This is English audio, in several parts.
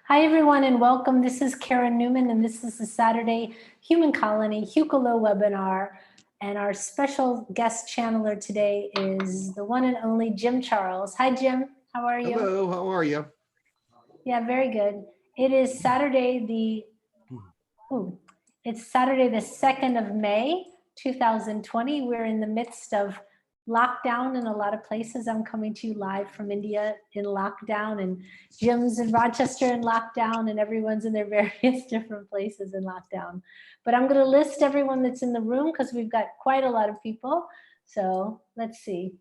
Hi, everyone, and welcome. This is Karen Newman, and this is the Saturday Human Colony Hucolo webinar. And our special guest channeler today is the one and only Jim Charles. Hi, Jim. How are you? Hello, how are you? Yeah, very good. It is Saturday it's Saturday the 2nd of May, 2020. We're in the midst of lockdown in a lot of places. I'm coming to you live from India in lockdown, and Jim's in Rochester in lockdown, and everyone's in their various different places in lockdown. But I'm going to list everyone that's in the room because we've got quite a lot of people. So let's see.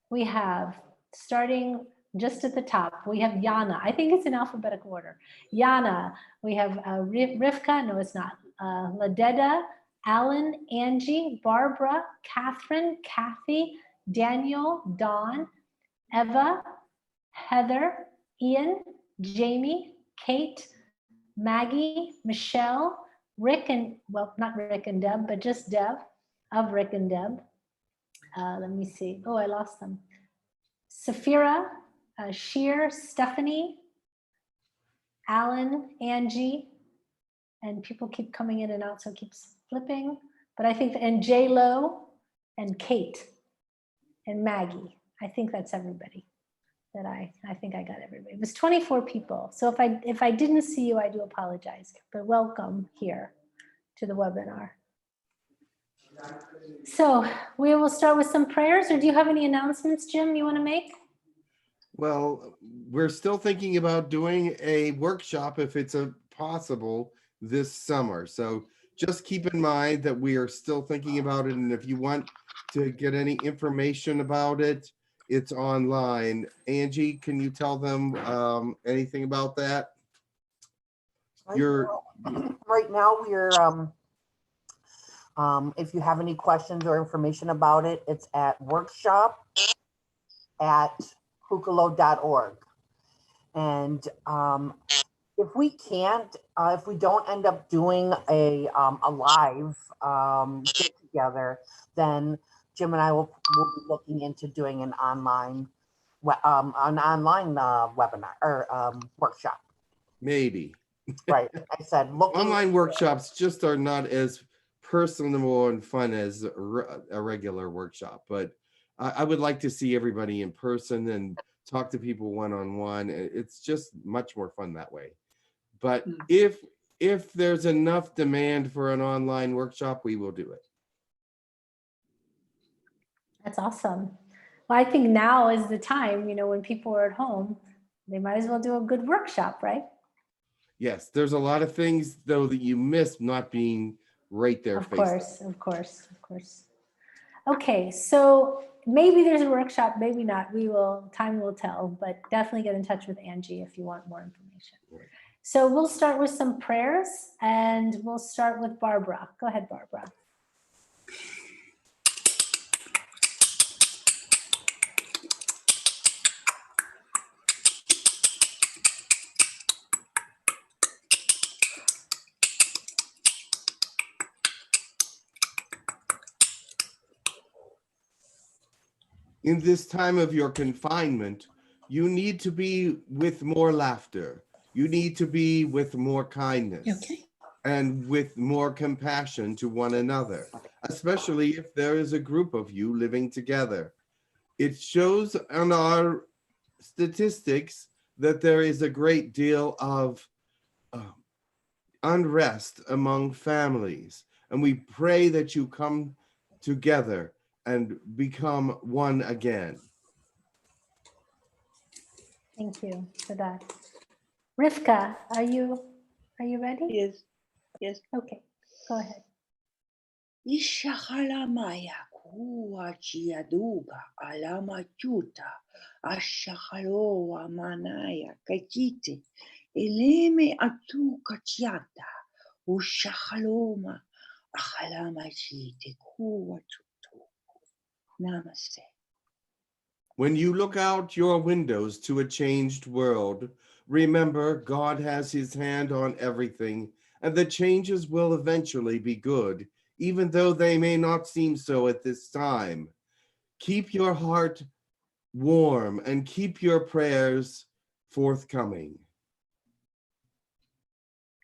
We have, starting just at the top, we have Yana. I think it's in alphabetical order. Yana. We have Rivka. No, it's not. Ladeda, Alan, Angie, Barbara, Catherine, Kathy, Daniel, Dawn, Eva, Heather, Ian, Jamie, Kate, Maggie, Michelle, Rick and, well, not Rick and Deb, but just Deb, of Rick and Deb. Let me see. Oh, I lost them. Safira, Sheer, Stephanie, Alan, Angie, and people keep coming in and out, so it keeps flipping. But I think, and J-Lo, and Kate, and Maggie. I think that's everybody. That I think I got everybody. It was 24 people. So if I didn't see you, I do apologize. But welcome here to the webinar. So we will start with some prayers, or do you have any announcements, Jim, you want to make? Well, we're still thinking about doing a workshop if it's possible this summer. So just keep in mind that we are still thinking about it. And if you want to get any information about it, it's online. Angie, can you tell them anything about that? Right now we're if you have any questions or information about it, it's at workshop@hucolo.org. And if we can't, if we don't end up doing a live get together, then Jim and I will be looking into doing an online webinar or workshop. Maybe. Right. I said online workshops just are not as personable and fun as a regular workshop, but I would like to see everybody in person and talk to people one-on-one. It's just much more fun that way. But if there's enough demand for an online workshop, we will do it. That's awesome. Well, I think now is the time, when people are at home, they might as well do a good workshop, right? Yes, there's a lot of things though that you miss not being right there. Of course. Okay, so maybe there's a workshop, maybe not. Time will tell, but definitely get in touch with Angie if you want more information. Right. So we'll start with some prayers, and we'll start with Barbara. Go ahead, Barbara. In this time of your confinement, you need to be with more laughter. You need to be with more kindness. Okay. And with more compassion to one another, especially if there is a group of you living together. It shows on our statistics that there is a great deal of unrest among families. And we pray that you come together and become one again. Thank you for that. Rivka, are you ready? Yes. Okay, go ahead. Ishahalamaya kuwa chiaduga alama chuta ashahaloa manaya kachite eleme atu kachiata ushahaloma ahalama chite kuwa chutu. Namaste. When you look out your windows to a changed world, remember God has his hand on everything, and the changes will eventually be good, even though they may not seem so at this time. Keep your heart warm and keep your prayers forthcoming.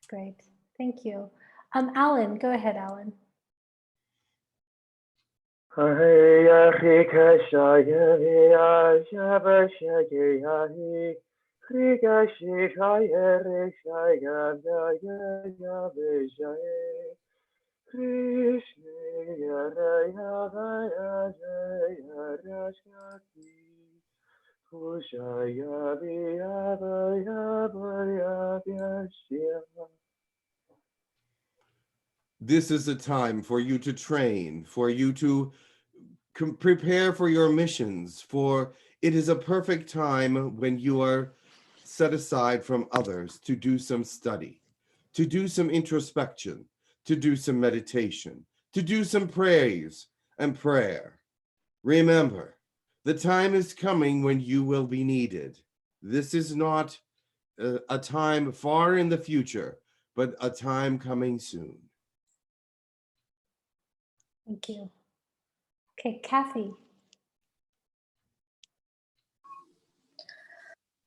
Great. Thank you. Alan, go ahead, Alan. This is a time for you to train, for you to prepare for your missions, for it is a perfect time when you are set aside from others to do some study, to do some introspection, to do some meditation, to do some praise and prayer. Remember, the time is coming when you will be needed. This is not a time far in the future, but a time coming soon. Thank you. Okay, Kathy.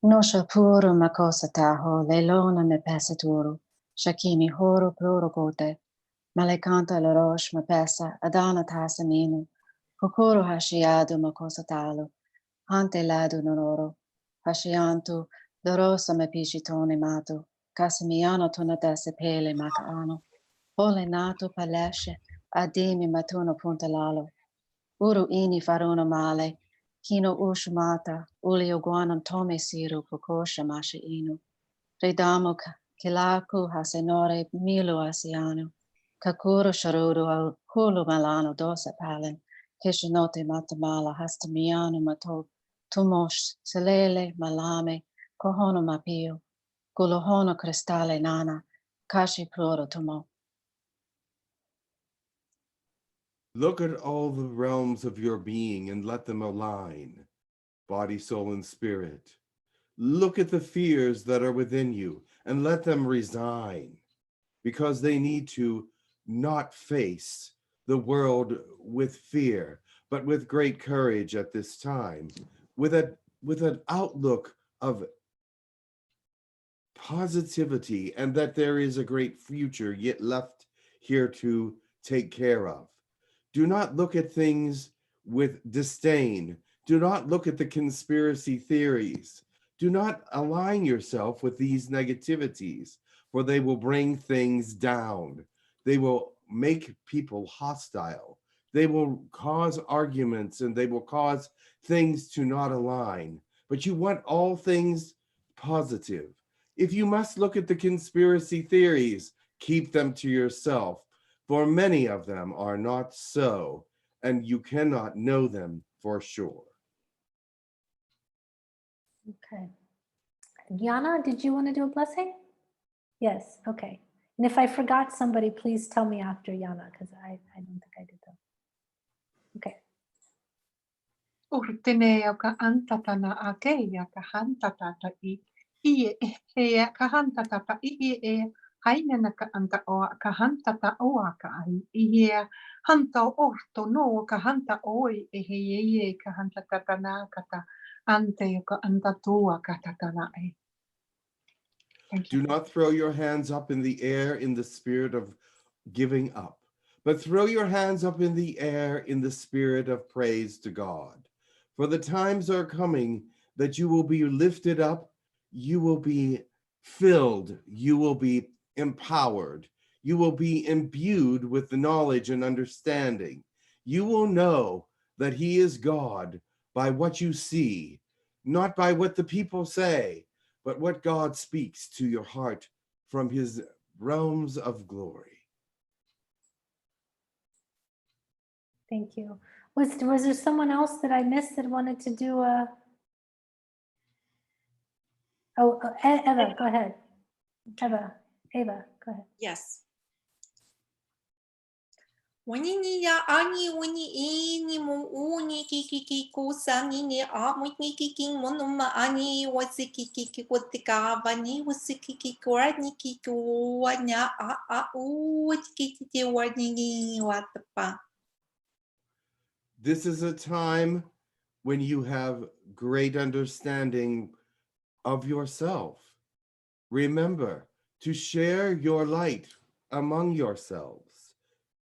Nosha puro makosa taho, lelona me pesaturo, shakimi horo prorogote, malekanta la roche me pesa, adana tasamino, Hucolo hashiado makosa talo, hante lado nonoro, hashianto, dorosa me pichitone mato, casimiano tonatese pele macaano, ole nato palesce, ademi matuno puntalalo, uru ini faruna male, kino ushmata, ulio guanam tome siru pokosha masha inu. Redamo kilaku hasenore milu asiano. Kakuro sharudu al hulu malano dosa palen. Kishinote matamala hastamiano mato. Tumosh selele malame. Kohono mapio. Guluhono cristale nana. Kashi ploro tumo. Look at all the realms of your being and let them align, body, soul, and spirit. Look at the fears that are within you and let them resign, because they need to not face the world with fear, but with great courage at this time, with an outlook of positivity and that there is a great future yet left here to take care of. Do not look at things with disdain. Do not look at the conspiracy theories. Do not align yourself with these negativities, for they will bring things down. They will make people hostile. They will cause arguments and they will cause things to not align. But you want all things positive. If you must look at the conspiracy theories, keep them to yourself, for many of them are not so, and you cannot know them for sure. Okay. Yana, did you want to do a blessing? Yes, okay. And if I forgot somebody, please tell me after Yana, because I don't think I did that. Okay. Urtenea ka antatana akeia ka hantatata I hea ka hantatata I hainena ka anta oa ka hantata oa ka ai hea hanta orto no ka hanta oi hea ka hantatana kata ante ka antatua ka tatana ai. Do not throw your hands up in the air in the spirit of giving up, but throw your hands up in the air in the spirit of praise to God. For the times are coming that you will be lifted up, you will be filled, you will be empowered, you will be imbued with the knowledge and understanding. You will know that He is God by what you see, not by what the people say, but what God speaks to your heart from His realms of glory. Thank you. Was there someone else that I missed that wanted to do a? Oh, Eva, go ahead. Eva, go ahead. Yes. Wani ni ya ani wani ini mo uni kiki kusa ni ni amu kiki monoma ani wasi kiki kotika vani wasi kiki korani kiki wanya a u kiki wani watapa. This is a time when you have great understanding of yourself. Remember to share your light among yourselves.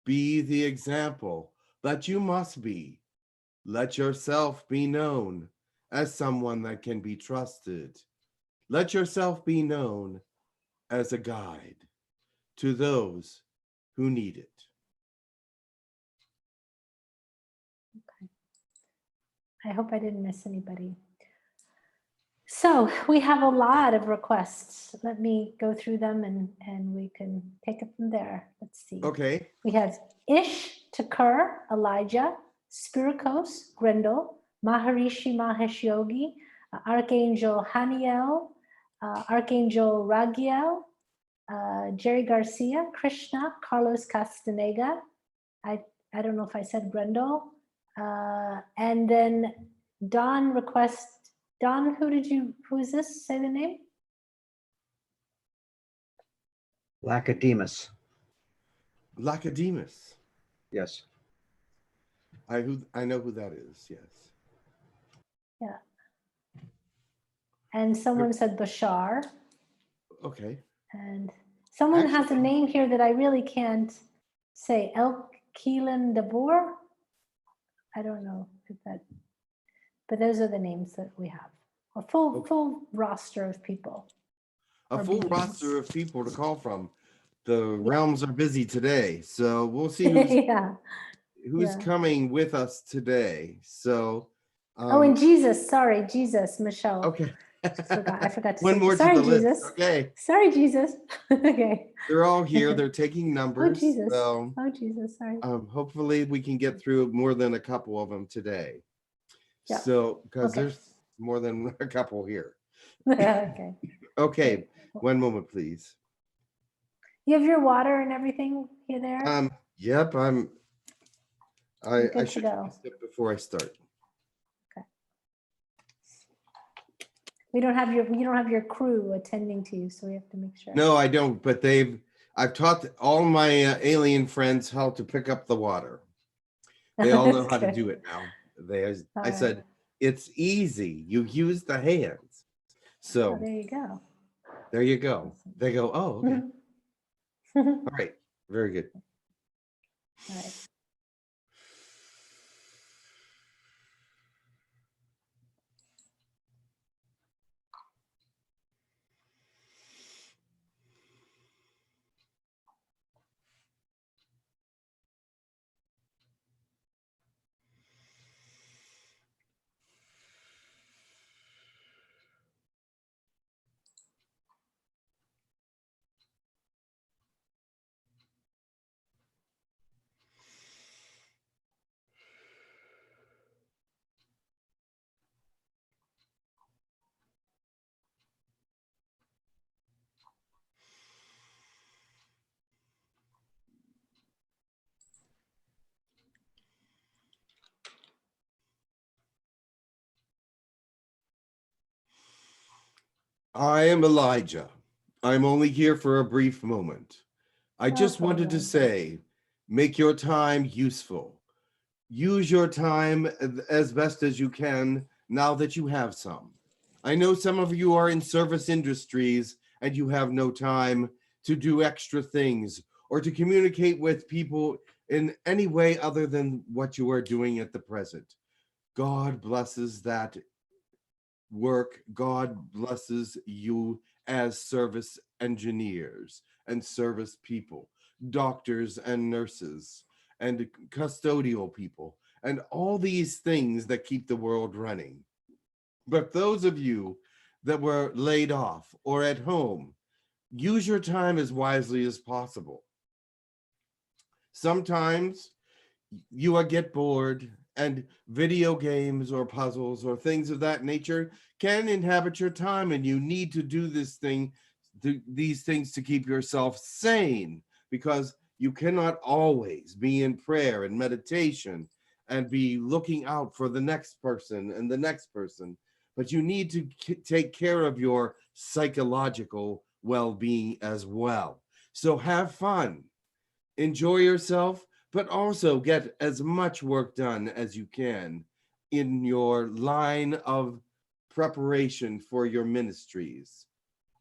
Be the example that you must be. Let yourself be known as someone that can be trusted. Let yourself be known as a guide to those who need it. Okay. I hope I didn't miss anybody. So we have a lot of requests. Let me go through them and we can take it from there. Let's see. Okay. We have Ish, Takur, Elijah, Spirikos, Grendel, Maharishi Mahesh Yogi, Archangel Haniel, Archangel Ragiel, Jerry Garcia, Krishna, Carlos Castaneda. I don't know if I said Grendel. And then Don request. Don, who is this? Say the name. Lacedemus. Lacedemus. Yes. I know who that is. Yes. Yeah. And someone said Bashar. Okay. And someone has a Actually- name here that I really can't say. El Keelan Dabor. I don't know if that, but those are the names that we have. A full roster of people. A or full beings. roster of people to call from. The realms are busy today, so we'll see who's Yeah. who's Yeah. coming with us today. So Oh, and Jesus. Sorry, Jesus, Michelle. okay. I forgot to One say. more Sorry, to the Jesus. list. Okay. Sorry, Jesus. Okay. They're all here. They're taking Oh, numbers. Jesus. So Oh, Jesus. Sorry. hopefully we can get through more than a couple of them today. Yeah. So because Okay. there's more than a couple here. Okay. Okay. One moment, please. You have your water and everything here there? Yep, You're I good to should go. test it before I start. You don't have your crew attending to you, so we have to make sure. No, I don't, but I've taught all my alien friends how to pick up the water. They all know how to do it now. I said, it's easy. You use the hands. So Oh, there you go. there you go. They go, oh, okay. All right. Very good. All right. I am Elijah. I'm only here for a brief moment. I just Okay, wanted to Elijah. say, make your time useful. Use your time as best as you can now that you have some. I know some of you are in service industries and you have no time to do extra things or to communicate with people in any way other than what you are doing at the present. God blesses that work. God blesses you as service engineers and service people, doctors and nurses and custodial people, and all these things that keep the world running. But those of you that were laid off or at home, use your time as wisely as possible. Sometimes you will get bored, and video games or puzzles or things of that nature can inhabit your time, and you need to do these things to keep yourself sane, because you cannot always be in prayer and meditation and be looking out for the next person and the next person, but you need to take care of your psychological well-being as well. So have fun, enjoy yourself, but also get as much work done as you can in your line of preparation for your ministries.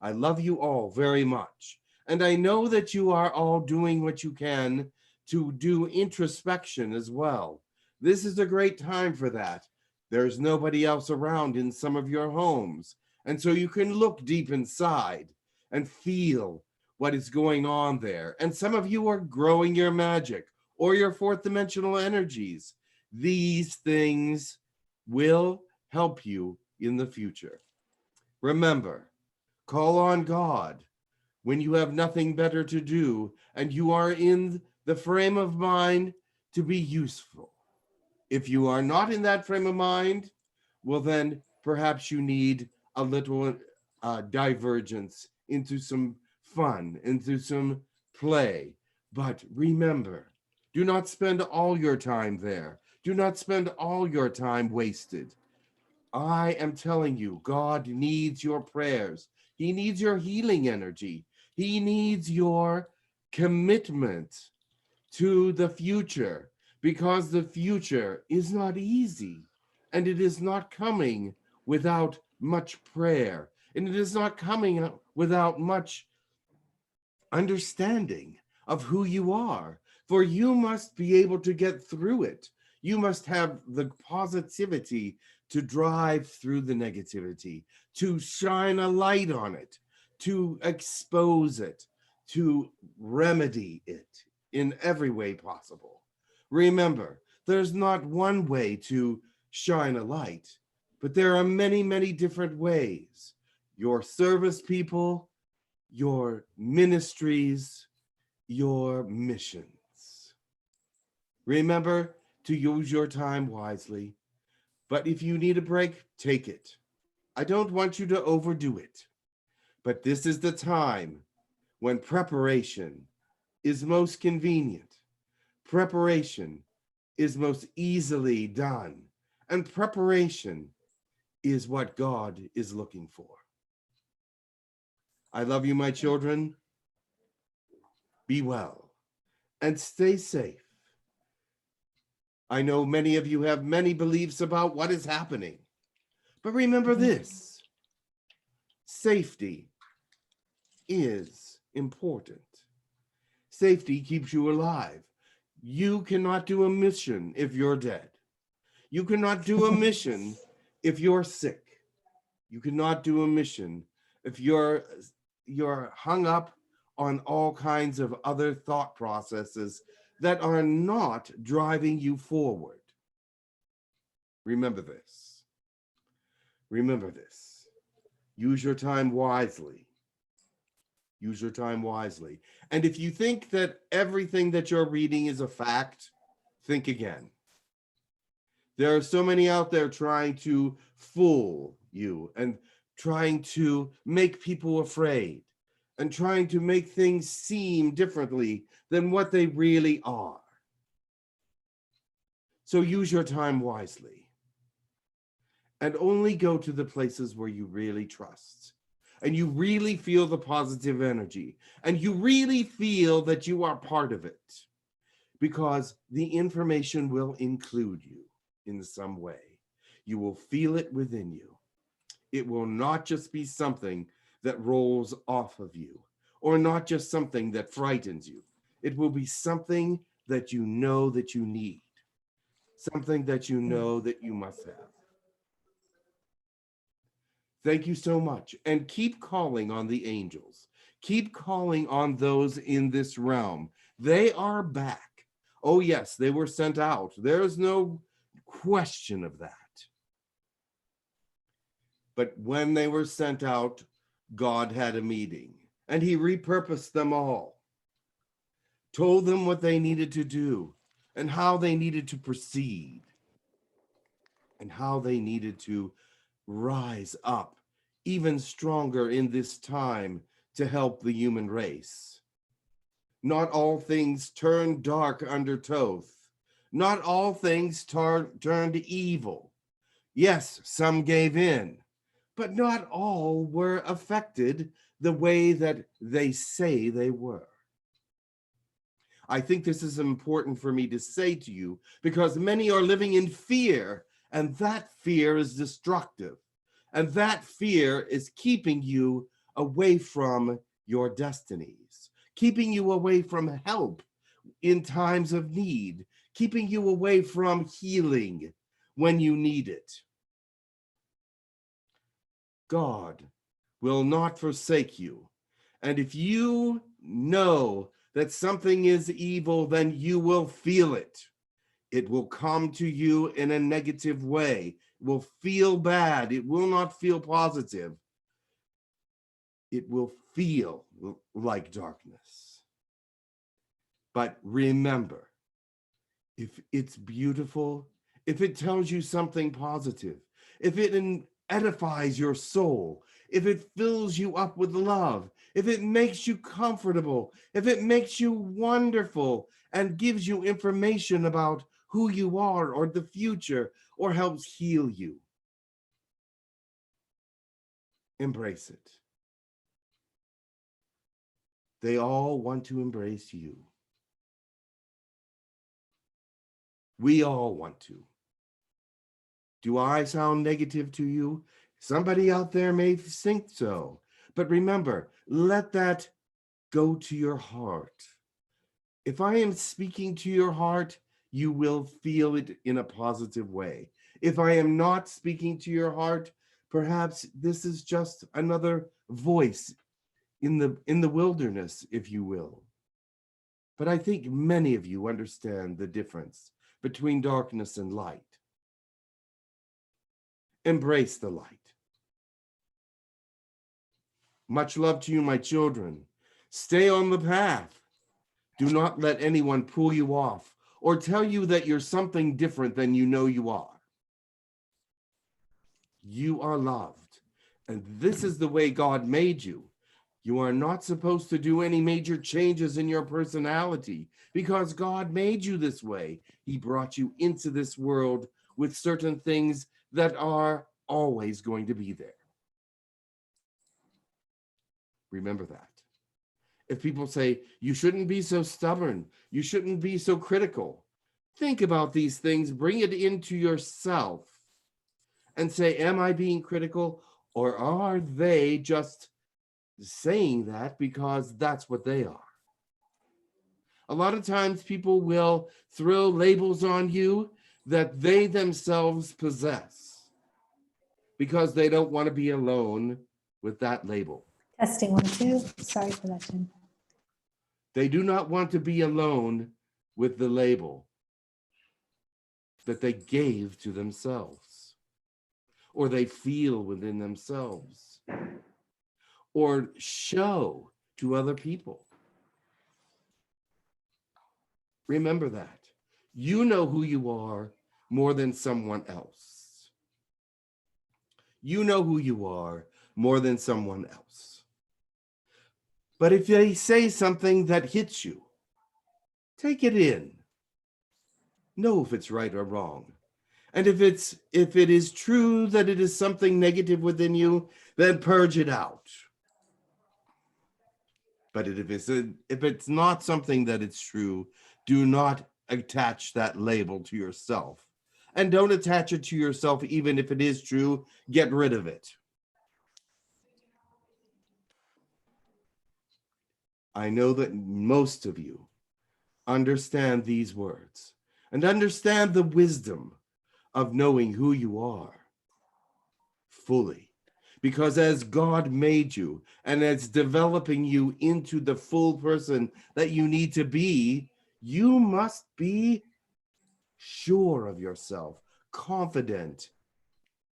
I love you all very much, And I know that you are all doing what you can to do introspection as well. This is a great time for that. There's nobody else around in some of your homes. And so you can look deep inside and feel what is going on there. And some of you are growing your magic or your fourth dimensional energies. These things will help you in the future. Remember, call on God when you have nothing better to do and you are in the frame of mind to be useful. If you are not in that frame of mind, well, then perhaps you need a little divergence into some fun, into some play. But remember, do not spend all your time there. Do not spend all your time wasted. I am telling you, God needs your prayers. He needs your healing energy. He needs your commitment to the future, because the future is not easy, and it is not coming without much prayer, and it is not coming without much understanding of who you are, for you must be able to get through it. You must have the positivity to drive through the negativity, to shine a light on it, to expose it, to remedy it in every way possible. Remember, there's not one way to shine a light, but there are many, many different ways. Your service people, your ministries, your missions. Remember to use your time wisely, but if you need a break, take it. I don't want you to overdo it, but this is the time when preparation is most convenient. Preparation is most easily done, and preparation is what God is looking for. I love you, my children. Be well and stay safe. I know many of you have many beliefs about what is happening, but remember this: safety is important. Safety keeps you alive. You cannot do a mission if you're dead. You cannot do a mission if you're sick. You cannot do a mission if you're hung up on all kinds of other thought processes that are not driving you forward. Remember this. Remember this. Use your time wisely. Use your time wisely. And if you think that everything that you're reading is a fact, think again. There are so many out there trying to fool you and trying to make people afraid and trying to make things seem differently than what they really are. So use your time wisely and only go to the places where you really trust and you really feel the positive energy and you really feel that you are part of it, because the information will include you in some way. You will feel it within you. It will not just be something that rolls off of you, or not just something that frightens you. It will be something that you know that you need, something that you know that you must have. Thank you so much. And keep calling on the angels. Keep calling on those in this realm. They are back. Oh yes, they were sent out. There's no question of that. But when they were sent out, God had a meeting and he repurposed them all, told them what they needed to do and how they needed to proceed and how they needed to rise up even stronger in this time to help the human race. Not all things turned dark under Thoth. Not all things turned evil. Yes, some gave in, but not all were affected the way that they say they were. I think this is important for me to say to you because many are living in fear, and that fear is destructive. And that fear is keeping you away from your destinies, keeping you away from help in times of need, keeping you away from healing when you need it. God will not forsake you. And if you know that something is evil, then you will feel it. It will come to you in a negative way. It will feel bad. It will not feel positive. It will feel like darkness. But remember, if it's beautiful, if it tells you something positive, if it edifies your soul, if it fills you up with love, if it makes you comfortable, if it makes you wonderful and gives you information about who you are or the future or helps heal you, embrace it. They all want to embrace you. We all want to. Do I sound negative to you? Somebody out there may think so. But remember, let that go to your heart. If I am speaking to your heart, you will feel it in a positive way. If I am not speaking to your heart, perhaps this is just another voice in the wilderness, if you will. But I think many of you understand the difference between darkness and light. Embrace the light. Much love to you, my children. Stay on the path. Do not let anyone pull you off or tell you that you're something different than you know you are. You are loved, and this is the way God made you. You are not supposed to do any major changes in your personality because God made you this way. He brought you into this world with certain things that are always going to be there. Remember that. If people say, you shouldn't be so stubborn, you shouldn't be so critical, think about these things, bring it into yourself and say, am I being critical, or are they just saying that because that's what they are? A lot of times people will throw labels on you that they themselves possess because they don't want to be alone with that label. Testing 1, 2. Sorry for that, Jim. They do not want to be alone with the label that they gave to themselves, or they feel within themselves, or show to other people. Remember that. You know who you are more than someone else. You know who you are more than someone else. But if they say something that hits you, take it in. Know if it's right or wrong. And if it is true that it is something negative within you, then purge it out. But if it's not something that it's true, do not attach that label to yourself. And don't attach it to yourself even if it is true. Get rid of it. I know that most of you understand these words and understand the wisdom of knowing who you are fully. Because as God made you and as developing you into the full person that you need to be, you must be sure of yourself, confident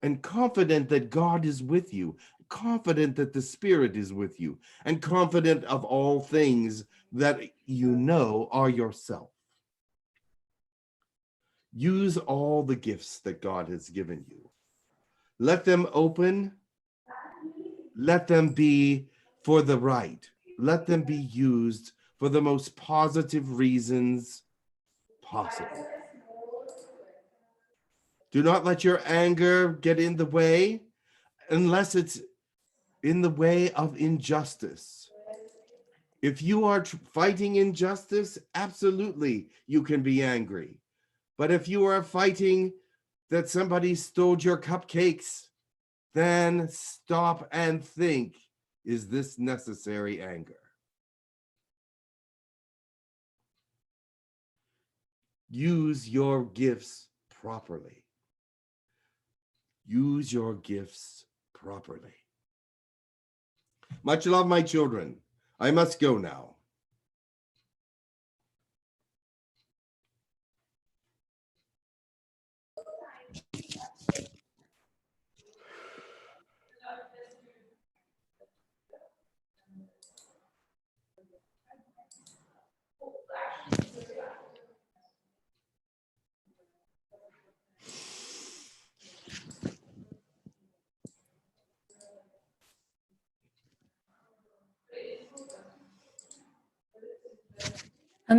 that God is with you, confident that the Spirit is with you, and confident of all things that you know are yourself. Use all the gifts that God has given you. Let them open. Let them be for the right. Let them be used for the most positive reasons possible. Do not let your anger get in the way unless it's in the way of injustice. If you are fighting injustice, absolutely you can be angry. But if you are fighting that somebody stole your cupcakes, then stop and think. is this necessary anger? Use your gifts properly. Use your gifts properly. Much love, my children. I must go now.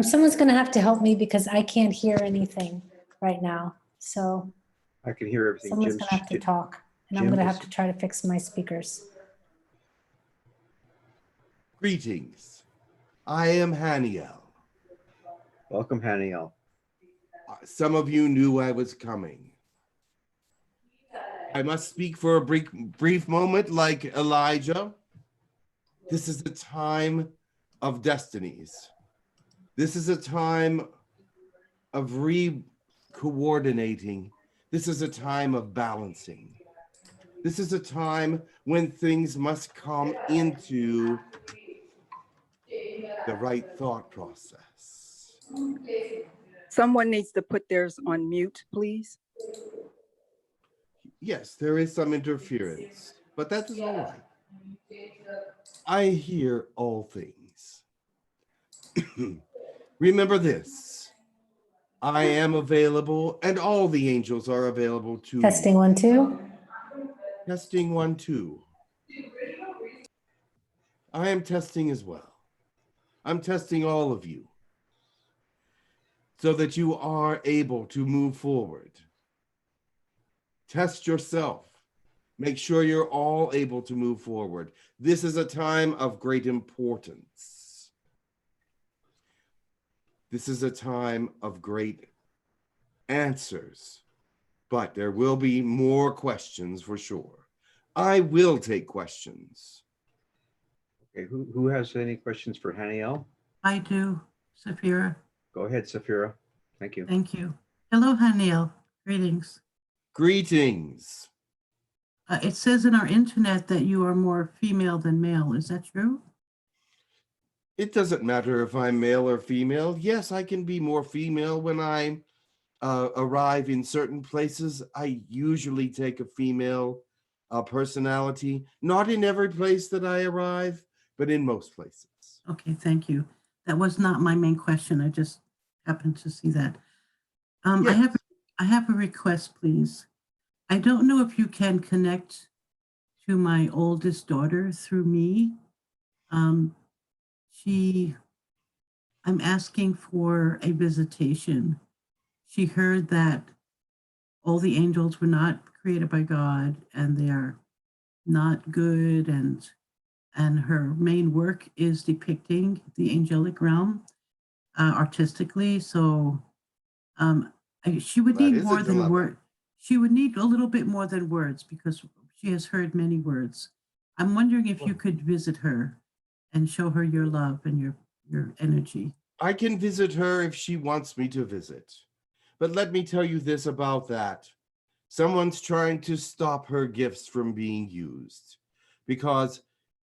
Someone's gonna have to help me because I can't hear anything right now. So I can hear everything. someone's gonna have to talk, and I'm gonna have to try to fix my speakers. Greetings. I am Haniel. Welcome, Haniel. Some of you knew I was coming. I must speak for a brief moment like Elijah. This is a time of destinies. This is a time of re-coordinating. This is a time of balancing. This is a time when things must come into the right thought process. Someone needs to put theirs on mute, please. Yes, there is some interference, but that is all right. I hear all things. Remember this, I am available and all the angels are available to Testing you. 1, 2. Testing 1, 2. I am testing as well. I'm testing all of you so that you are able to move forward. Test yourself. Make sure you're all able to move forward. This is a time of great importance. This is a time of great answers, but there will be more questions for sure. I will take questions. Okay, who has any questions for Haniel? I do, Safira. Go ahead, Safira. Thank you. Thank you. Hello, Haniel. Greetings. Greetings. It says in our internet that you are more female than male. Is that true? It doesn't matter if I'm male or female. Yes, I can be more female when I arrive in certain places. I usually take a female personality, not in every place that I arrive, but in most places. Okay, thank you. That was not my main question. I just happened to see that. Yes. I have a request, please. I don't know if you can connect to my oldest daughter through me. I'm asking for a visitation. She heard that all the angels were not created by God and they are not good, and her main work is depicting the angelic realm artistically. So she would need more than words. She would need a little bit more than words because she has heard many words. I'm wondering if you could visit her and show her your love and your energy. I can visit her if she wants me to visit. But let me tell you this about that. Someone's trying to stop her gifts from being used. Because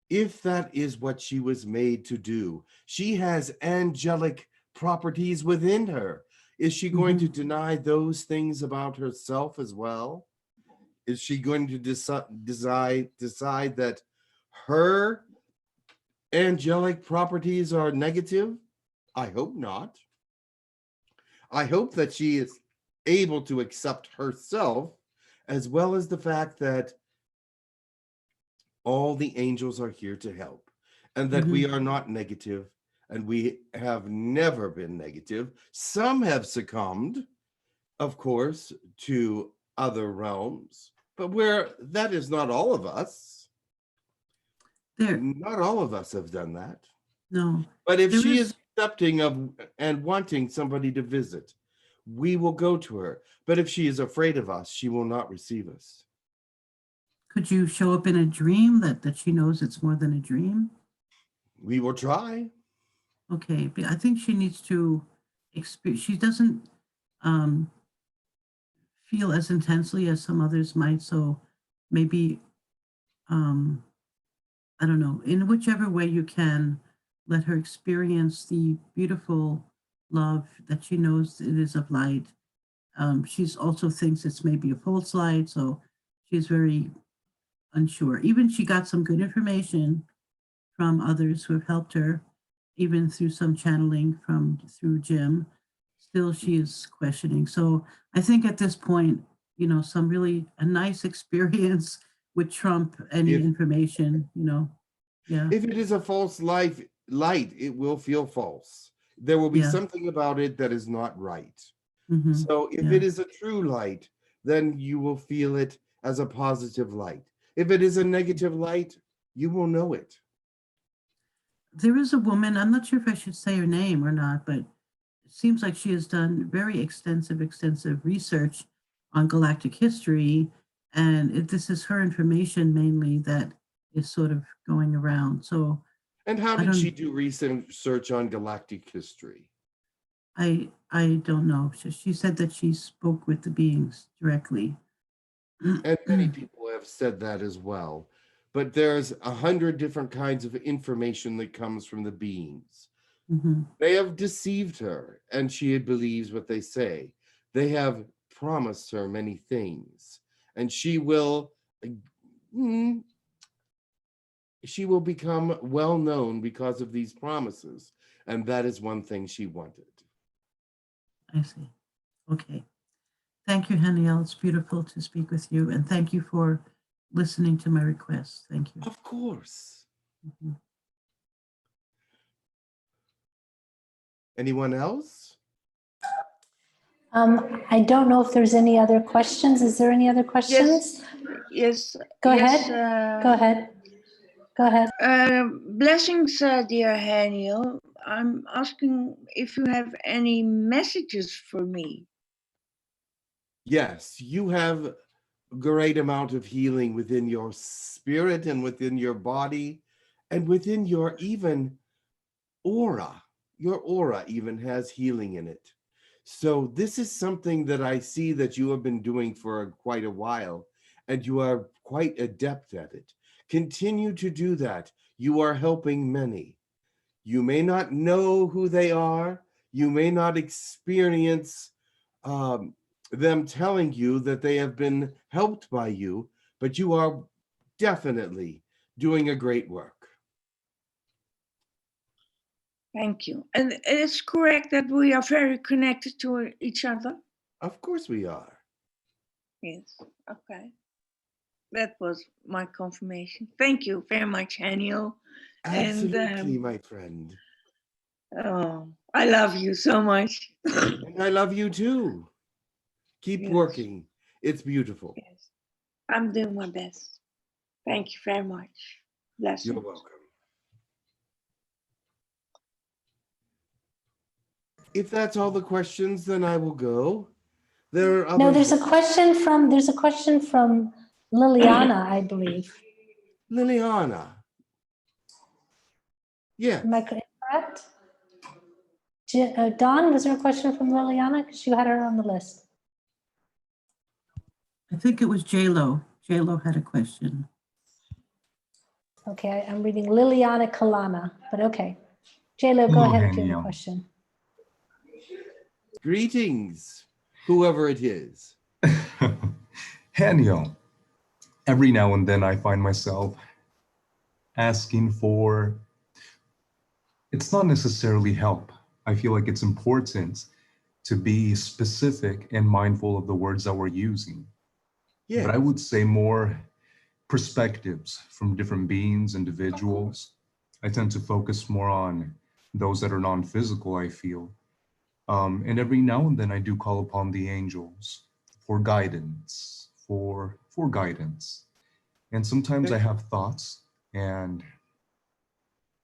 if that is what she was made to do, she has angelic properties within her. Is she going to deny those things about herself as well? Is she going to decide that her angelic properties are negative? I hope not. I hope that she is able to accept herself, as well as the fact that all the angels are here to help, and that we are not negative, and we have never been negative. Some have succumbed, of course, to other realms, but that is not all of us. Not all of us have done that. No. But if she is accepting of and wanting somebody to visit, we will go to her. But if she is afraid of us, she will not receive us. could you show up in a dream that she knows it's more than a dream? We will try. Okay, but I think she needs to experience, she doesn't feel as intensely as some others might. So maybe, I don't know, in whichever way you can, let her experience the beautiful love that she knows it is of light. She's also thinks it's maybe a false light, so she's very unsure. Even she got some good information from others who have helped her, even through some channeling through Jim. Still, she is questioning. So I think at this point, you know, a nice experience would trump any information, you know. Yeah. If it is a false light, it will feel false. There will be something about it that is not right. Mm-hmm. So if it is a true light, then you will feel it as a positive light. If it is a negative light, you will know it. There is a woman, I'm not sure if I should say her name or not, but it seems like she has done very extensive research on galactic history. And this is her information mainly that is sort of going around. So, and how did she do research on galactic history? I don't know. She said that she spoke with the beings directly. And many people have said that as well. But there's 100 different kinds of information that comes from the beings. Mm-hmm. They have deceived her, and she believes what they say. They have promised her many things, and she will become well known because of these promises. And that is one thing she wanted. I see. Okay. Thank you, Haniel. It's beautiful to speak with you. And thank you for listening to my requests. Thank you. Of course. Mm-hmm. Anyone else? I don't know if there's any other questions. Is there any other questions? Yes. Go yes, ahead. Go ahead. Go ahead. Blessings, dear Haniel. I'm asking if you have any messages for me. Yes, you have a great amount of healing within your spirit and within your body and within your even aura. Your aura even has healing in it. So this is something that I see that you have been doing for quite a while, and you are quite adept at it. Continue to do that. You are helping many. You may not know who they are. You may not experience them telling you that they have been helped by you, but you are definitely doing a great work. Thank you. And it's correct that we are very connected to each other? Of course we are. Yes, okay. That was my confirmation. Thank you very much, Haniel. Absolutely, my friend. Oh, I love you so much. And I love you too. Keep working. It's beautiful. Yes, I'm doing my best. Thank you very much. Blessings. You're welcome. If that's all the questions, then I will go. There are No, others. there's a question from Liliana, I believe. Liliana. Yeah. Am I correct? Dawn, was there a question from Liliana? Because you had her on the list. I think it was J-Lo. J-Lo had a question. Okay, I'm reading Liliana Kalana, but okay. J-Lo, go Hello, ahead if you have a Haniel. question. Greetings, whoever it is. Haniel, every now and then I find myself asking for, it's not necessarily help. I feel like it's important to be specific and mindful of the words that we're using. Yeah. But I would say more perspectives from different beings, individuals. I tend to focus more on those that are non-physical, I feel. And every now and then I do call upon the angels for guidance, for guidance. And sometimes I have thoughts and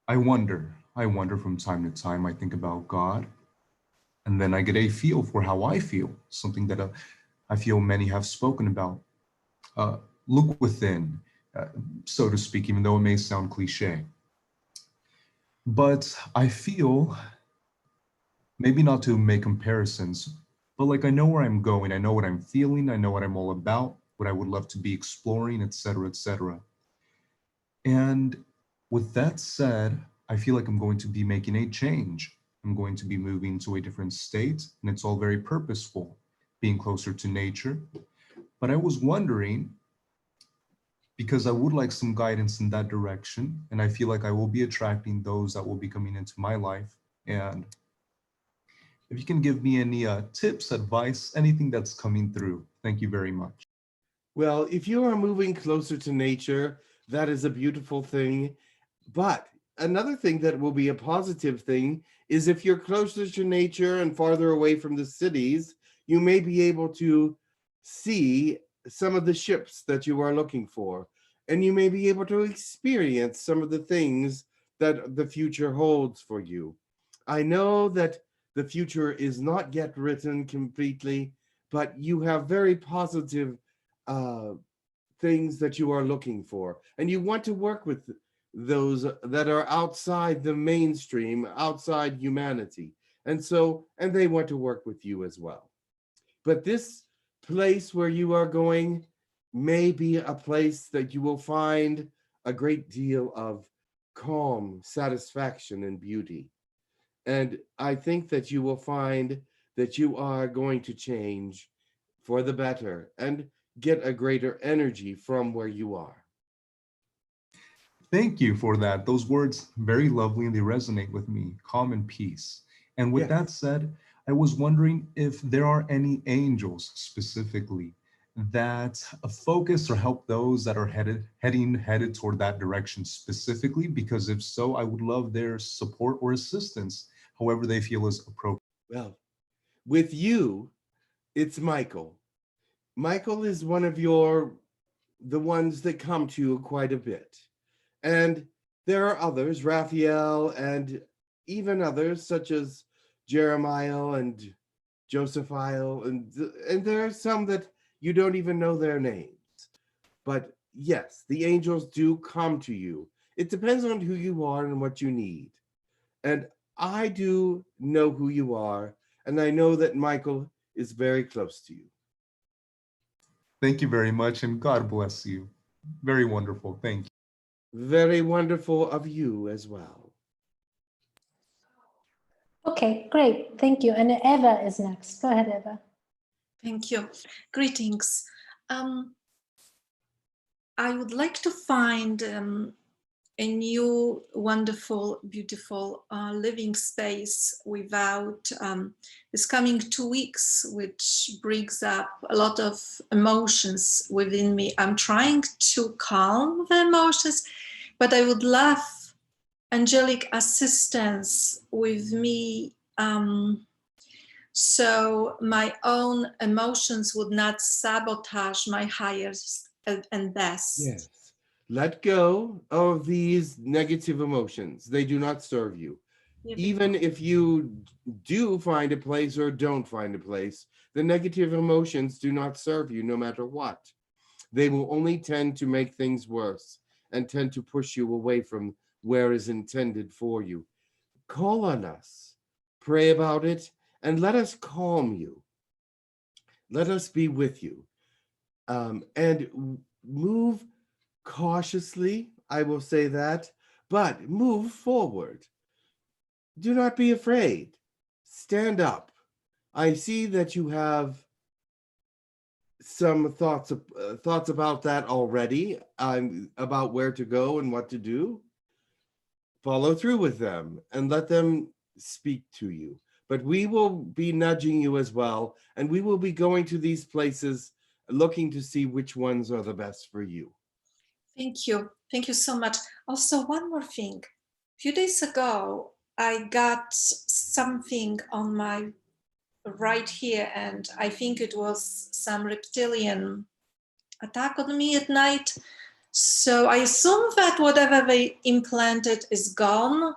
I wonder from time to time, I think about God, and then I get a feel for how I feel, something that I feel many have spoken about. look within, so to speak, even though it may sound cliche. But I feel, maybe not to make comparisons, but like I know where I'm going, I know what I'm feeling, I know what I'm all about, what I would love to be exploring, etc., etc. And with that said, I feel like I'm going to be making a change. I'm going to be moving to a different state, and it's all very purposeful, being closer to nature. But I was wondering, because I would like some guidance in that direction, and I feel like I will be attracting those that will be coming into my life. And if you can give me any tips, advice, anything that's coming through, thank you very much. Well, if you are moving closer to nature, that is a beautiful thing. But another thing that will be a positive thing is if you're closer to nature and farther away from the cities, you may be able to see some of the ships that you are looking for, and you may be able to experience some of the things that the future holds for you. I know that the future is not yet written completely, but you have very positive things that you are looking for, and you want to work with those that are outside the mainstream, outside humanity, and they want to work with you as well. But this place where you are going may be a place that you will find a great deal of calm, satisfaction, and beauty. And I think that you will find that you are going to change for the better and get a greater energy from where you are. Thank you for that. Those words, very lovely, and they resonate with me, calm and peace. And with that said, I was wondering if there are any angels specifically that focus or help those that are headed toward that direction specifically, because if so, I would love their support or assistance, however they feel is appropriate. Well, with you, it's Michael. Michael is one of the ones that come to you quite a bit. And there are others, Raphael, and even others such as Jeremiah and Josephiel, and there are some that you don't even know their names. But yes, the angels do come to you. It depends on who you are and what you need. And I do know who you are, and I know that Michael is very close to you. Thank you very much, and God bless you. Very wonderful. Thank you. Very wonderful of you as well. Okay, great. Thank you. And Eva is next. Go ahead, Eva. Thank you. Greetings. I would like to find a new, wonderful, beautiful living space without this coming 2 weeks, which brings up a lot of emotions within me. I'm trying to calm the emotions, but I would love angelic assistance with me, so my own emotions would not sabotage my highest and best. Yes. Let go of these negative emotions. They do not serve you. Even if you do find a place or don't find a place, the negative emotions do not serve you no matter what. They will only tend to make things worse and tend to push you away from where is intended for you. Call on us, pray about it, and let us calm you. Let us be with you. And move cautiously, I will say that, but move forward. Do not be afraid. Stand up. I see that you have some thoughts about that already, about where to go and what to do. Follow through with them and let them speak to you. But we will be nudging you as well, and we will be going to these places looking to see which ones are the best for you. Thank you. Thank you so much. Also, one more thing. A few days ago, I got something on my right here, and I think it was some reptilian attack on me at night. So I assume that whatever they implanted is gone,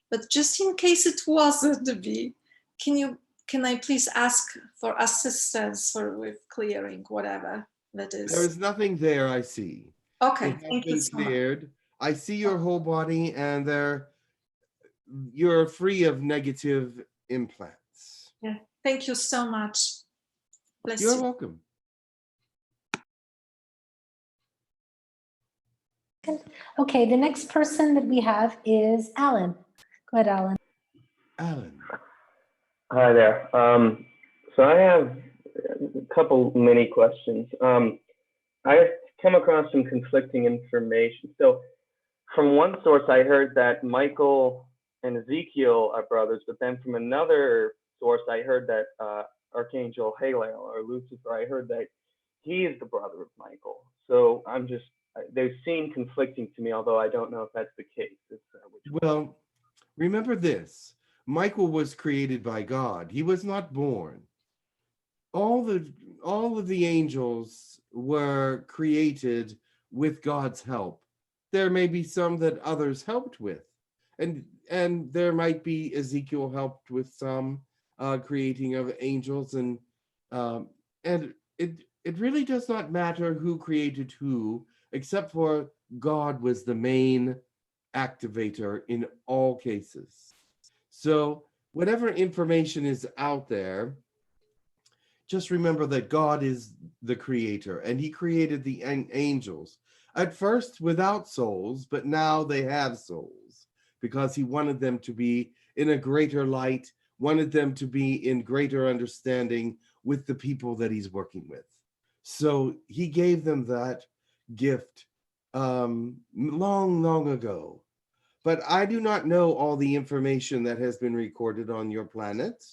but just in case it wasn't to be, can I please ask for assistance with clearing whatever? That There is is nothing there I see. okay. It has Thank you been so much. cleared. I see your whole body, and you're free of negative implants. Yeah. Thank you so much. Bless You're you. welcome. Okay, the next person that we have is Alan. Go ahead, Alan. Alan. Hi there. So I have a couple mini questions. I've come across some conflicting information. So from one source, I heard that Michael and Ezekiel are brothers, but then from another source, I heard that Archangel Haliel or Lucifer, I heard that he is the brother of Michael. So they seem conflicting to me, although I don't know if that's the case. Well, remember this. Michael was created by God. He was not born. All of the angels were created with God's help. There may be some that others helped with. And there might be Ezekiel helped with some creating of angels, and it really does not matter who created who, except for God was the main activator in all cases. So whatever information is out there, just remember that God is the creator, and he created the angels at first without souls, but now they have souls because he wanted them to be in a greater light, wanted them to be in greater understanding with the people that he's working with. So he gave them that gift long ago. But I do not know all the information that has been recorded on your planet,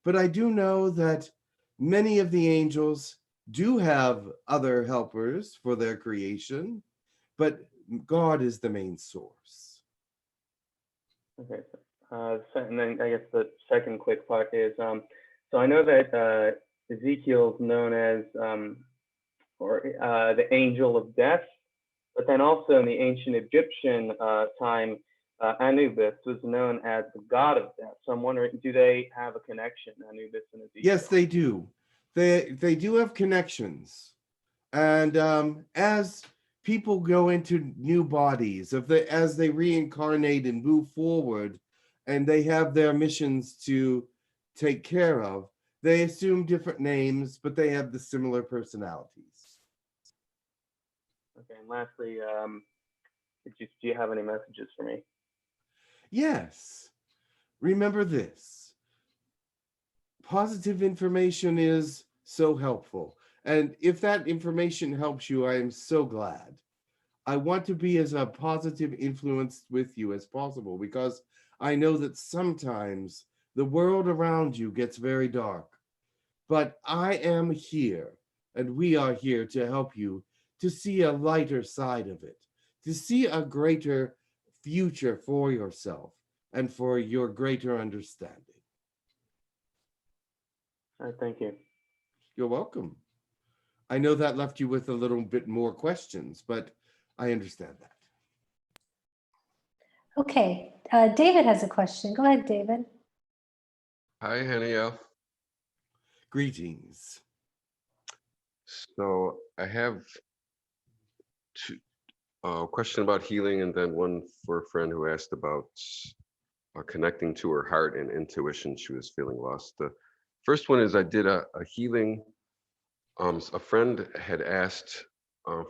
but I do know that many of the angels do have other helpers for their creation, but God is the main source. Okay. And then I guess the second quick part is, so I know that Ezekiel is known as the angel of death, but then also in the ancient Egyptian time, Anubis was known as the god of death. So I'm wondering, do they have a connection, Anubis and Ezekiel? Yes, they do. They do have connections. And as people go into new bodies, as they reincarnate and move forward, and they have their missions to take care of, they assume different names, but they have the similar personalities. Okay, and lastly, do you have any messages for me? Yes. Remember this. Positive information is so helpful. And if that information helps you, I am so glad. I want to be as a positive influence with you as possible, because I know that sometimes the world around you gets very dark. But I am here, and we are here to help you to see a lighter side of it, to see a greater future for yourself and for your greater understanding. All right, thank you. You're welcome. I know that left you with a little bit more questions, but I understand that. Okay, David has a question. Go ahead, David. Hi, Haniel. Greetings. So I have a question about healing, and then one for a friend who asked about connecting to her heart and intuition. She was feeling lost. The first one is I did a healing. A friend had asked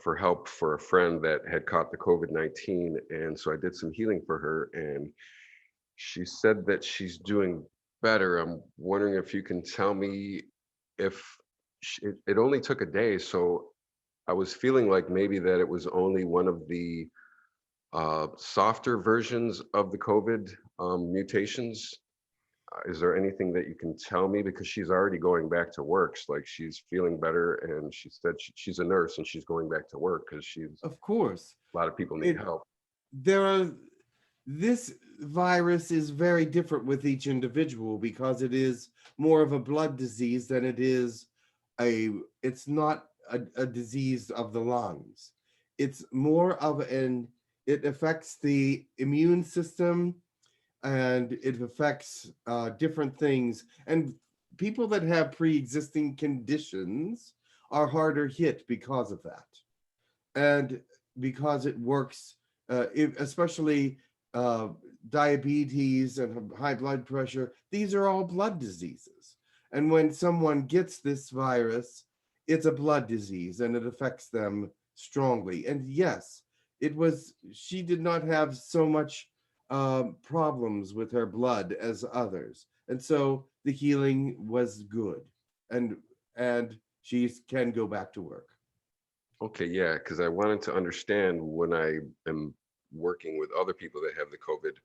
for help for a friend that had caught the COVID-19, and so I did some healing for her, and she said that she's doing better. I'm wondering if you can tell me if it only took a day, so I was feeling like maybe that it was only one of the softer versions of the COVID mutations. Is there anything that you can tell me? Because she's already going back to work. Like she's feeling better, and she said she's a nurse and she's going back to work because of course, a lot of people need help. This virus is very different with each individual because it is more of a blood disease than it is it's not a disease of the lungs. It's more of it affects the immune system, and it affects different things. And people that have pre-existing conditions are harder hit because of that. And because it works, especially diabetes and high blood pressure, these are all blood diseases. And when someone gets this virus, it's a blood disease and it affects them strongly. And yes, she did not have so much problems with her blood as others. And so the healing was good. And she can go back to work. Okay, yeah, because I wanted to understand when I am working with other people that have the COVID,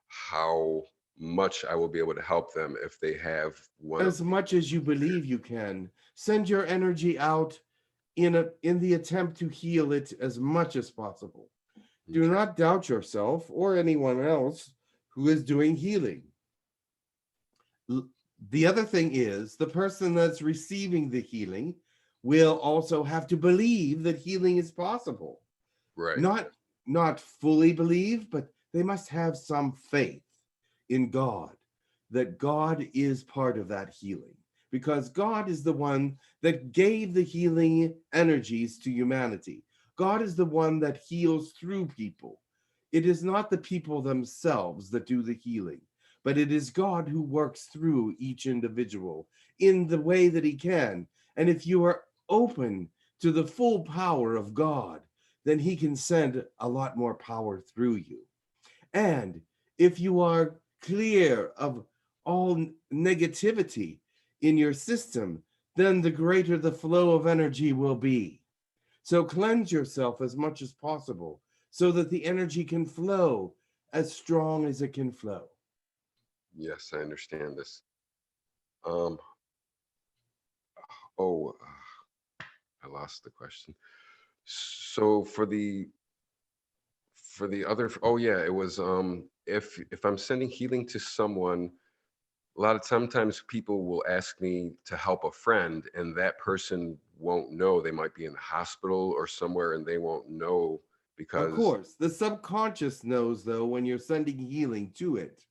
how much I will be able to help them if they have one. As much as you believe you can. Send your energy out in the attempt to heal it as much as possible. Do not doubt yourself or anyone else who is doing healing. The other thing is the person that's receiving the healing will also have to believe that healing is possible. Right. Not fully believe, but they must have some faith in God, that God is part of that healing, because God is the one that gave the healing energies to humanity. God is the one that heals through people. It is not the people themselves that do the healing, but it is God who works through each individual in the way that he can. And if you are open to the full power of God, then he can send a lot more power through you. And if you are clear of all negativity in your system, then the greater the flow of energy will be. So cleanse yourself as much as possible so that the energy can flow as strong as it can flow. Yes, I understand this. I lost the question. So for the other, oh yeah, it was if I'm sending healing to someone, a lot of sometimes people will ask me to help a friend and that person won't know. They might be in the hospital or somewhere and they won't know because. Of course, the subconscious knows though when you're sending healing to it.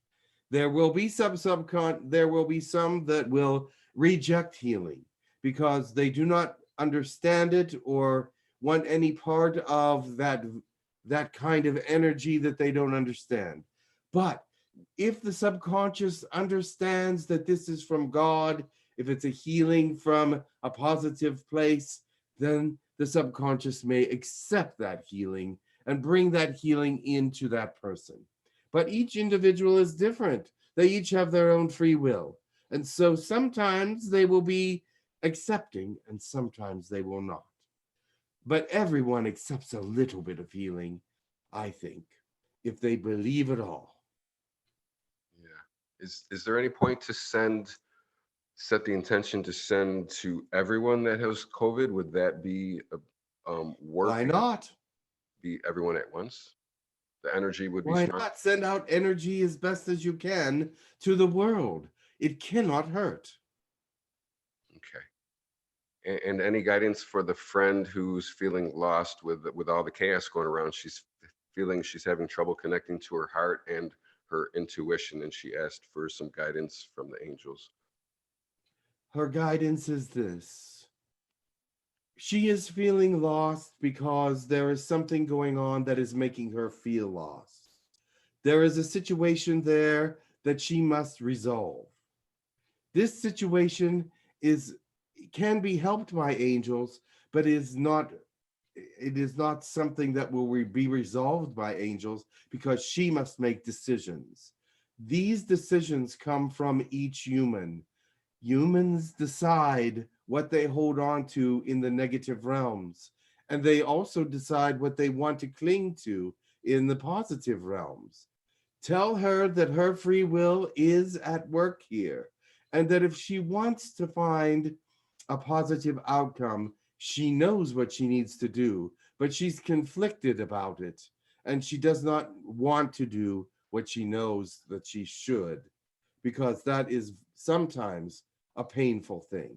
There will be some that will reject healing because they do not understand it or want any part of that kind of energy that they don't understand. But if the subconscious understands that this is from God, if it's a healing from a positive place, then the subconscious may accept that healing and bring that healing into that person. But each individual is different. They each have their own free will. And so sometimes they will be accepting and sometimes they will not. But everyone accepts a little bit of healing, I think, if they believe it all. Yeah. Is there any point to set the intention to send to everyone that has COVID? Would that be work? Why not? Be everyone at once? The energy would be Why strong. not send out energy as best as you can to the world? It cannot hurt. Okay. And any guidance for the friend who's feeling lost with all the chaos going around? She's feeling she's having trouble connecting to her heart and her intuition, and she asked for some guidance from the angels. Her guidance is this. She is feeling lost because there is something going on that is making her feel lost. There is a situation there that she must resolve. This situation can be helped by angels, but it is not something that will be resolved by angels because she must make decisions. These decisions come from each human. Humans decide what they hold on to in the negative realms, and they also decide what they want to cling to in the positive realms. Tell her that her free will is at work here, and that if she wants to find a positive outcome, she knows what she needs to do, but she's conflicted about it, and she does not want to do what she knows that she should, because that is sometimes a painful thing.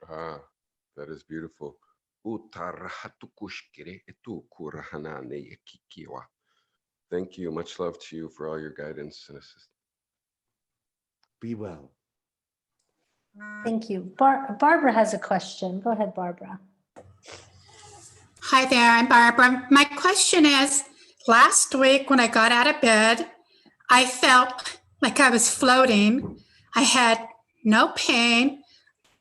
Ah, that is beautiful. Thank you. Much love to you for all your guidance and assistance. Be well. Thank you. Barbara has a question. Go ahead, Barbara. Hi there, I'm Barbara. My question is, last week when I got out of bed, I felt like I was floating. I had no pain.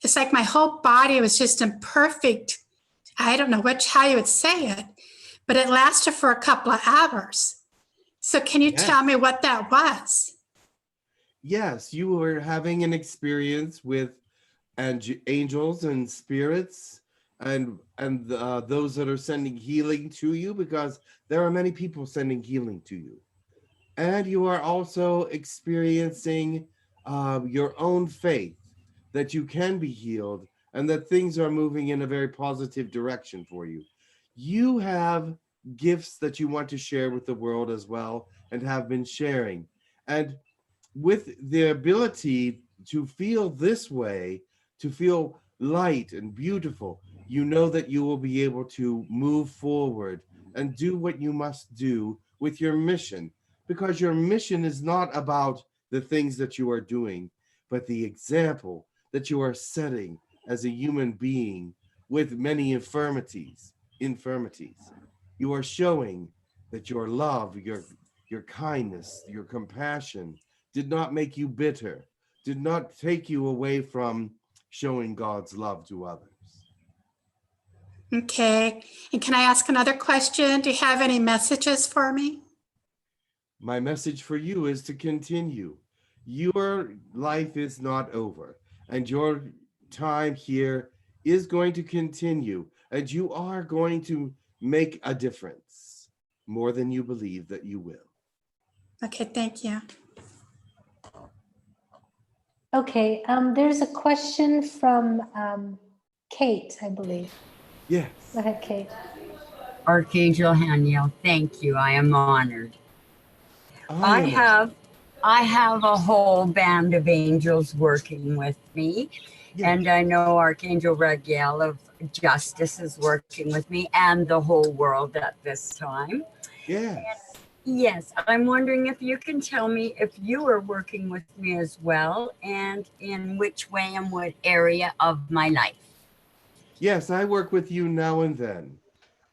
It's like my whole body was just in perfect, I don't know how you would say it, but it lasted for a couple of hours. So can you tell me what that was? Yes, you were having an experience with angels and spirits and those that are sending healing to you, because there are many people sending healing to you. And you are also experiencing your own faith that you can be healed and that things are moving in a very positive direction for you. You have gifts that you want to share with the world as well and have been sharing. And with the ability to feel this way, to feel light and beautiful, you know that you will be able to move forward and do what you must do with your mission, because your mission is not about the things that you are doing, but the example that you are setting as a human being with many infirmities. You are showing that your love, your kindness, your compassion did not make you bitter, did not take you away from showing God's love to others. Okay, and can I ask another question? Do you have any messages for me? My message for you is to continue. Your life is not over, and your time here is going to continue, and you are going to make a difference more than you believe that you will. Okay, thank you. Okay, there's a question from Kate, I believe. Yes. Go ahead, Kate. Archangel Haniel, thank you. I am honored. I have a whole band of angels working with me, and I know Archangel Raguel of Justice is working with me and the whole world at this time. Yes. Yes, I'm wondering if you can tell me if you are working with me as well, and in which way and what area of my life. Yes, I work with you now and then.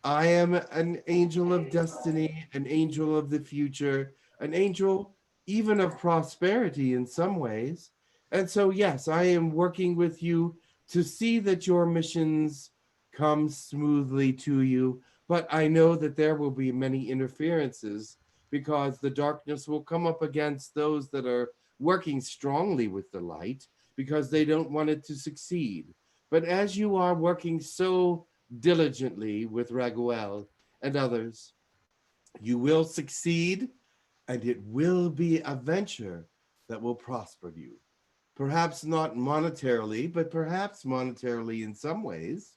I am an angel of destiny, an angel of the future, an angel even of prosperity in some ways. And so, yes, I am working with you to see that your missions come smoothly to you. But I know that there will be many interferences, because the darkness will come up against those that are working strongly with the light, because they don't want it to succeed. But as you are working so diligently with Raguel and others, you will succeed, and it will be a venture that will prosper you. Perhaps not monetarily, but perhaps monetarily in some ways,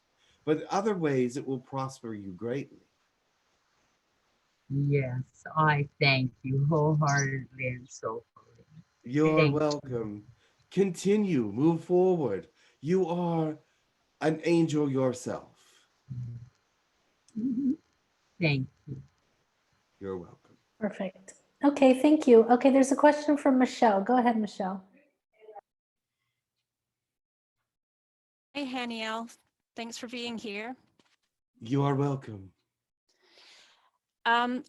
but other ways it will prosper you greatly. Yes, I thank you wholeheartedly and soulfully. You're welcome. Continue, move forward. You are an angel yourself. Thank you. You're welcome. Perfect. Okay, thank you. Okay, there's a question from Michelle. Go ahead, Michelle. Hey, Haniel. Thanks for being here. You are welcome.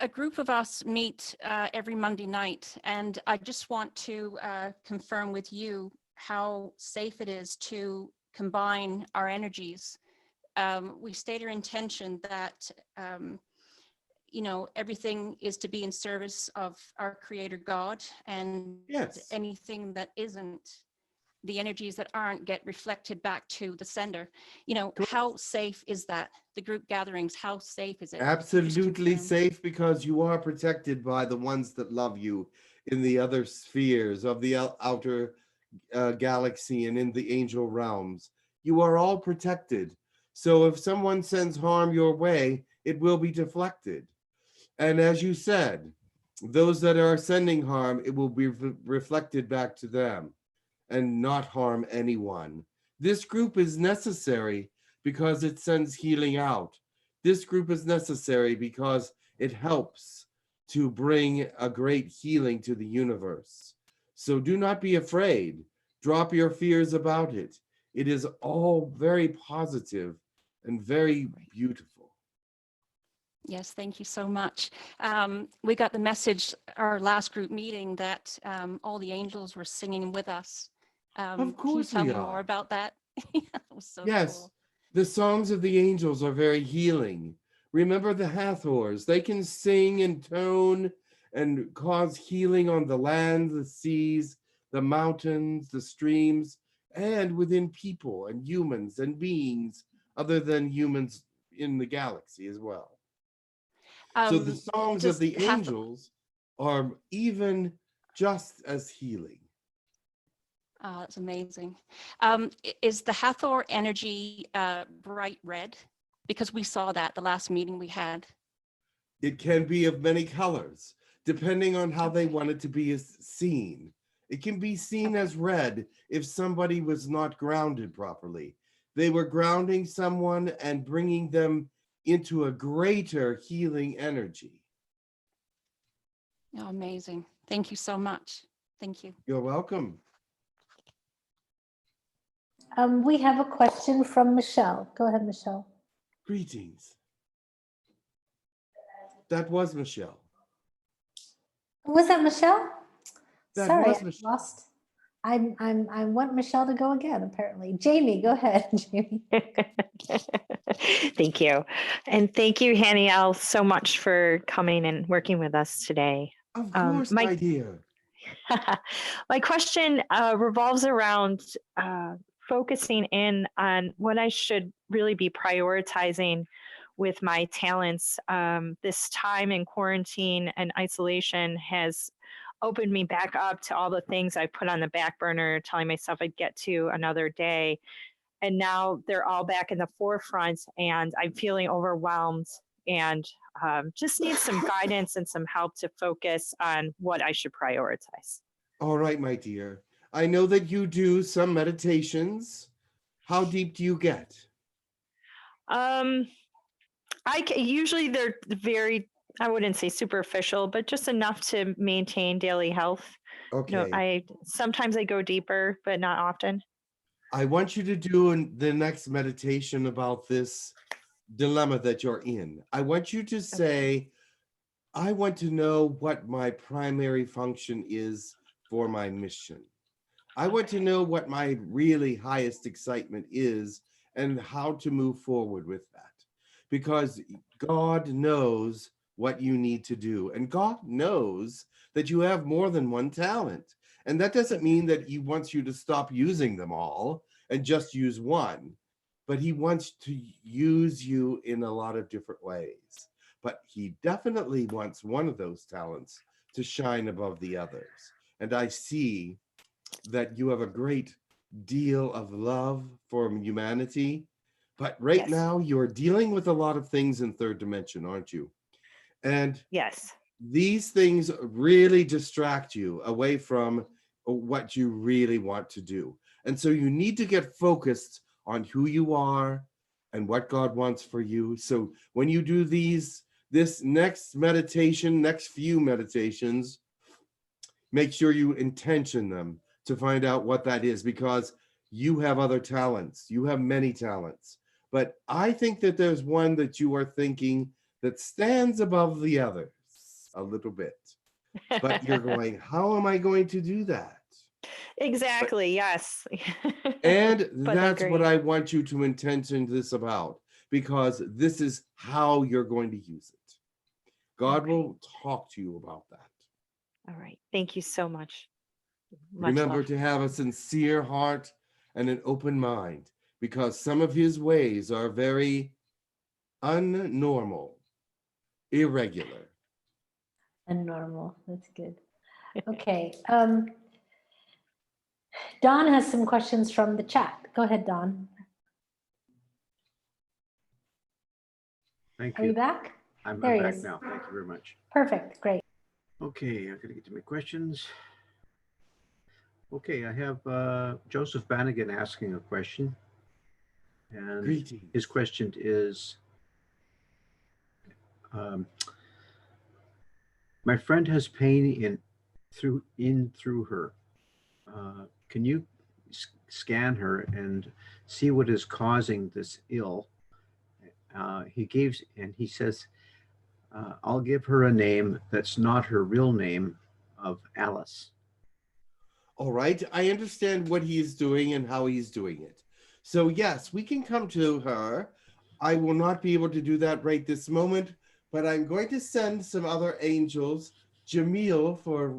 A group of us meet every Monday night, and I just want to confirm with you how safe it is to combine our energies. We state our intention that you know, everything is to be in service of our Creator God, and anything that isn't, the energies that aren't, get reflected back to the sender. You know, how safe is that? The group gatherings, how safe is it? Absolutely safe, because you are protected by the ones that love you in the other spheres of the outer galaxy and in the angel realms. You are all protected. So if someone sends harm your way, it will be deflected. And as you said, those that are sending harm, it will be reflected back to them and not harm anyone. This group is necessary because it sends healing out. This group is necessary because it helps to bring a great healing to the universe. So do not be afraid Drop your fears about it. It is all very positive and very beautiful. Yes, thank you so much. We got the message, our last group meeting, that all the angels were singing with us. Of course can you we tell me more are. about that? That was so Yes, cool. the songs of the angels are very healing. Remember the Hathors, they can sing and tone and cause healing on the land, the seas, the mountains, the streams, and within people and humans and beings other than humans in the galaxy as well. So the songs of the angels are even just as healing. Oh, that's amazing. Is the Hathor energy bright red? Because we saw that the last meeting we had. It can be of many colors, depending on how they want it to be seen. It can be seen as red if somebody was not grounded properly. They were grounding someone and bringing them into a greater healing energy. Oh, amazing. Thank you so much. Thank you. You're welcome. We have a question from Michelle. Go ahead, Michelle. Greetings. That was Michelle. Was that Michelle? That Sorry, was I Michelle. lost. I want Michelle to go again, apparently. Jamie, go ahead, Jamie. Thank you. And thank you, Haniel, so much for coming and working with us today. Of course, my dear. My question revolves around focusing in on what I should really be prioritizing with my talents. This time in quarantine and isolation has opened me back up to all the things I put on the back burner, telling myself I'd get to another day. And now they're all back in the forefront, and I'm feeling overwhelmed and just need some guidance and some help to focus on what I should prioritize. All right, my dear. I know that you do some meditations. How deep do you get? Usually they're very, I wouldn't say superficial, but just enough to maintain daily health. Okay. No, sometimes I go deeper, but not often. I want you to do the next meditation about this dilemma that you're in. I want you to say, I want to know what my primary function is for my mission. I want to know what my really highest excitement is and how to move forward with that. Because God knows what you need to do. And God knows that you have more than one talent. And that doesn't mean that he wants you to stop using them all and just use one. But he wants to use you in a lot of different ways. But he definitely wants one of those talents to shine above the others. And I see that you have a great deal of love for humanity. But right now, you're dealing with a lot of things in third dimension, aren't you? And yes, these things really distract you away from what you really want to do. And so you need to get focused on who you are and what God wants for you. So when you do this next meditation, next few meditations, make sure you intention them to find out what that is, because you have other talents. You have many talents. But I think that there's one that you are thinking that stands above the others a little bit. But you're going, how am I going to do that? Exactly, yes. And But that's what agree. I want you to intention this about, because this is how you're going to use it. God will talk to you about that. All right. Thank you so much. Much Remember love. to have a sincere heart and an open mind, because some of his ways are very unnormal, irregular. Unnormal. That's good. Okay. Don has some questions from the chat. Go ahead, Don. Thank Are you. you back? I'm There he back is. now. Thank you very much. Perfect. Great. Okay, I'm going to get to my questions. Okay, I have Joseph Bannigan asking a question. And Greetings. his question is, my friend has pain in through her. Can you scan her and see what is causing this ill. He says, I'll give her a name that's not her real name of Alice. All right, I understand what he is doing and how he's doing it. So yes, we can come to her. I will not be able to do that right this moment, but I'm going to send some other angels, Jamil for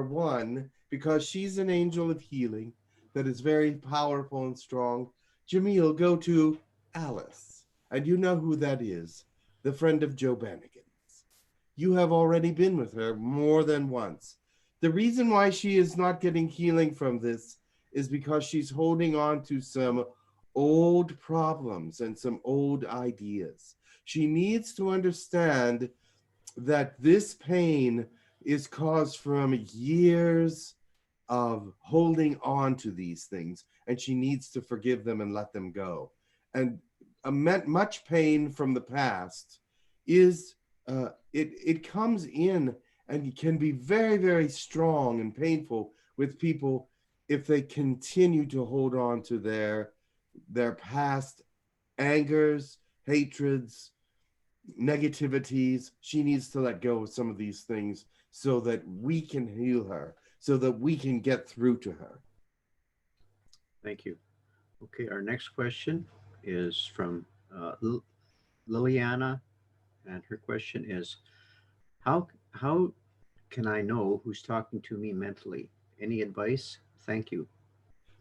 one, because she's an angel of healing that is very powerful and strong. Jamil, go to Alice, and you know who that is, the friend of Joe Bannigan's. You have already been with her more than once. The reason why she is not getting healing from this is because she's holding on to some old problems and some old ideas. She needs to understand that this pain is caused from years of holding on to these things, and she needs to forgive them and let them go. And much pain from the past is, it comes in and can be very, very strong and painful with people if they continue to hold on to their past angers, hatreds, negativities. She needs to let go of some of these things so that we can heal her, so that we can get through to her. Thank you. Okay, our next question is from Liliana, and her question is, how can I know who's talking to me mentally? Any advice? Thank you.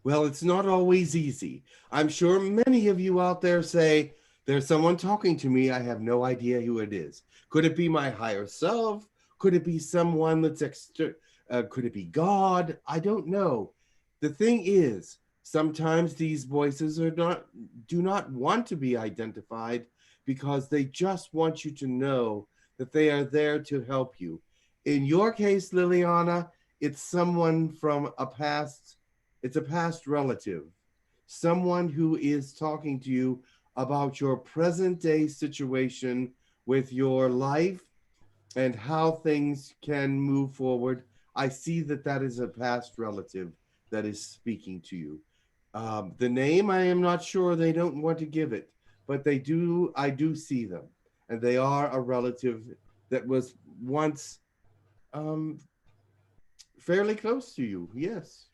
Well, it's not always easy. I'm sure many of you out there say, there's someone talking to me. I have no idea who it is. Could it be my higher self? Could it be someone that's could it be God? I don't know. The thing is, sometimes these voices do not want to be identified because they just want you to know that they are there to help you. In your case, Liliana, it's someone from a past, it's a past relative, someone who is talking to you about your present day situation with your life and how things can move forward. I see that that is a past relative that is speaking to you. The name, I am not sure, they don't want to give it, but they do, I do see them. And they are a relative that was once fairly close to you, yes.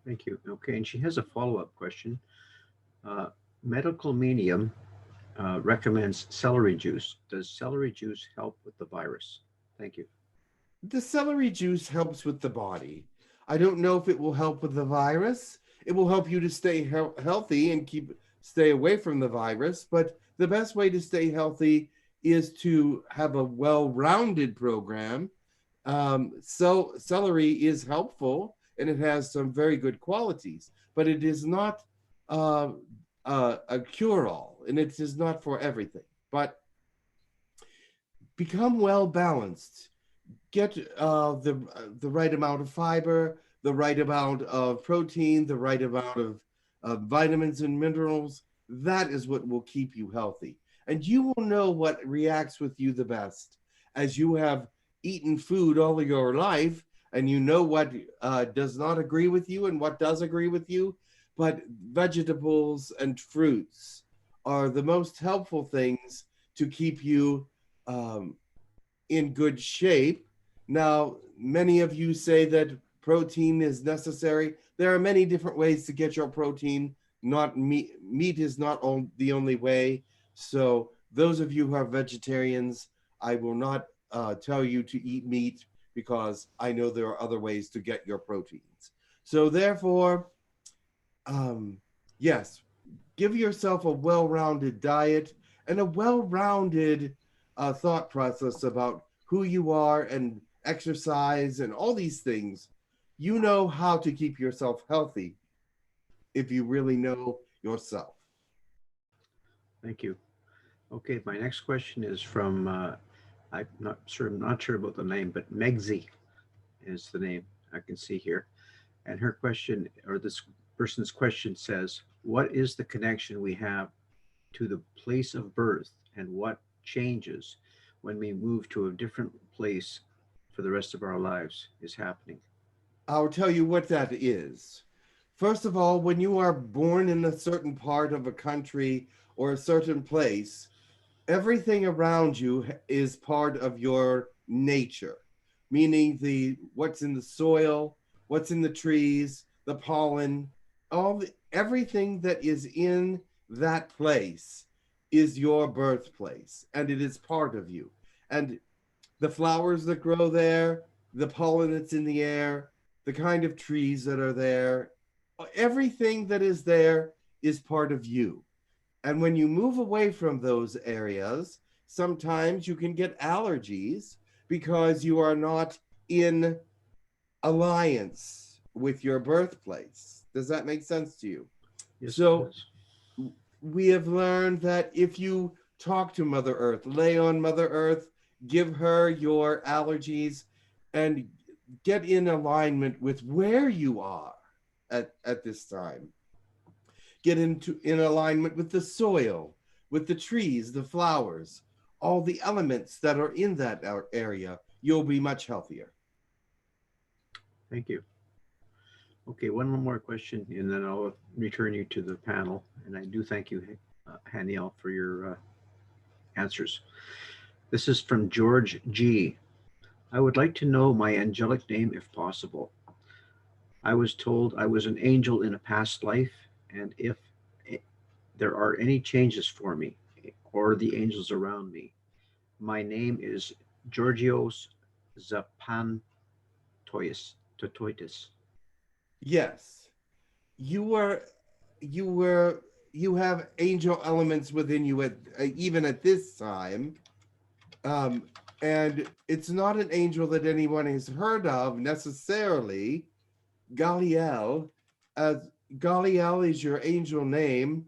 Thank you. Okay, and she has a follow-up question. Medical Medium recommends celery juice. Does celery juice help with the virus? Thank you. The celery juice helps with the body. I don't know if it will help with the virus. It will help you to stay healthy and stay away from the virus. But the best way to stay healthy is to have a well-rounded program. So celery is helpful and it has some very good qualities, but it is not a cure-all, and it is not for everything. But become well-balanced. Get the right amount of fiber, the right amount of protein, the right amount of vitamins and minerals. That is what will keep you healthy. And you will know what reacts with you the best as you have eaten food all of your life, and you know what does not agree with you and what does agree with you. But vegetables and fruits are the most helpful things to keep you in good shape. Now, many of you say that protein is necessary. There are many different ways to get your protein. Not meat. Meat is not the only way. So those of you who are vegetarians, I will not tell you to eat meat because I know there are other ways to get your proteins. So therefore, yes, give yourself a well-rounded diet and a well-rounded thought process about who you are and exercise and all these things. You know how to keep yourself healthy if you really know yourself. Thank you. Okay, my next question is from, I'm not sure about the name, but Megzi is the name I can see here. And her question, or this person's question says, what is the connection we have to the place of birth and what changes when we move to a different place for the rest of our lives is happening? I'll tell you what that is. First of all, when you are born in a certain part of a country or a certain place, everything around you is part of your nature, meaning what's in the soil, what's in the trees, the pollen, everything that is in that place is your birthplace, and it is part of you. And the flowers that grow there, the pollen that's in the air, the kind of trees that are there, everything that is there is part of you. And when you move away from those areas, sometimes you can get allergies because you are not in alliance with your birthplace. Does that make sense to you? Yes, so we have learned that if you talk to Mother Earth, lay on Mother Earth, give her your allergies, and get in alignment with where you are at this time. Get in alignment with the soil, with the trees, the flowers, all the elements that are in that area, you'll be much healthier. Thank you. Okay, one more question, and then I'll return you to the panel. And I do thank you, Haniel, for your answers. This is from George G. I would like to know my angelic name if possible. I was told I was an angel in a past life, and if there are any changes for me or the angels around me. My name is Georgios Zapantoitis. Yes, you have angel elements within you even at this time. And it's not an angel that anyone has heard of necessarily. Galiel, Galiel is your angel name,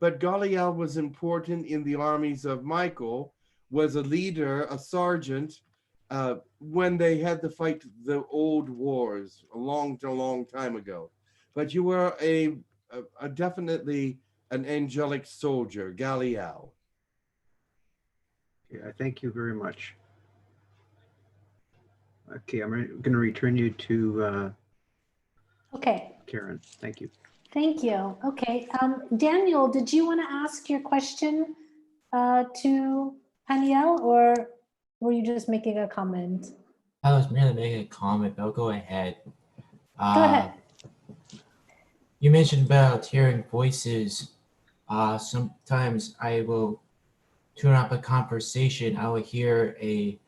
but Galiel was important in the armies of Michael, was a leader, a sergeant, when they had to fight the old wars a long time ago. But you were a definitely an angelic soldier, Galiel. Okay, I thank you very much. Okay, I'm going to return you to Okay. Karen. Thank you. Thank you. Okay. Daniel, did you want to ask your question to Haniel, or were you just making a comment? I was merely making a comment, but I'll go ahead. Go ahead. You mentioned about hearing voices. Sometimes I will tune up a conversation. I will hear a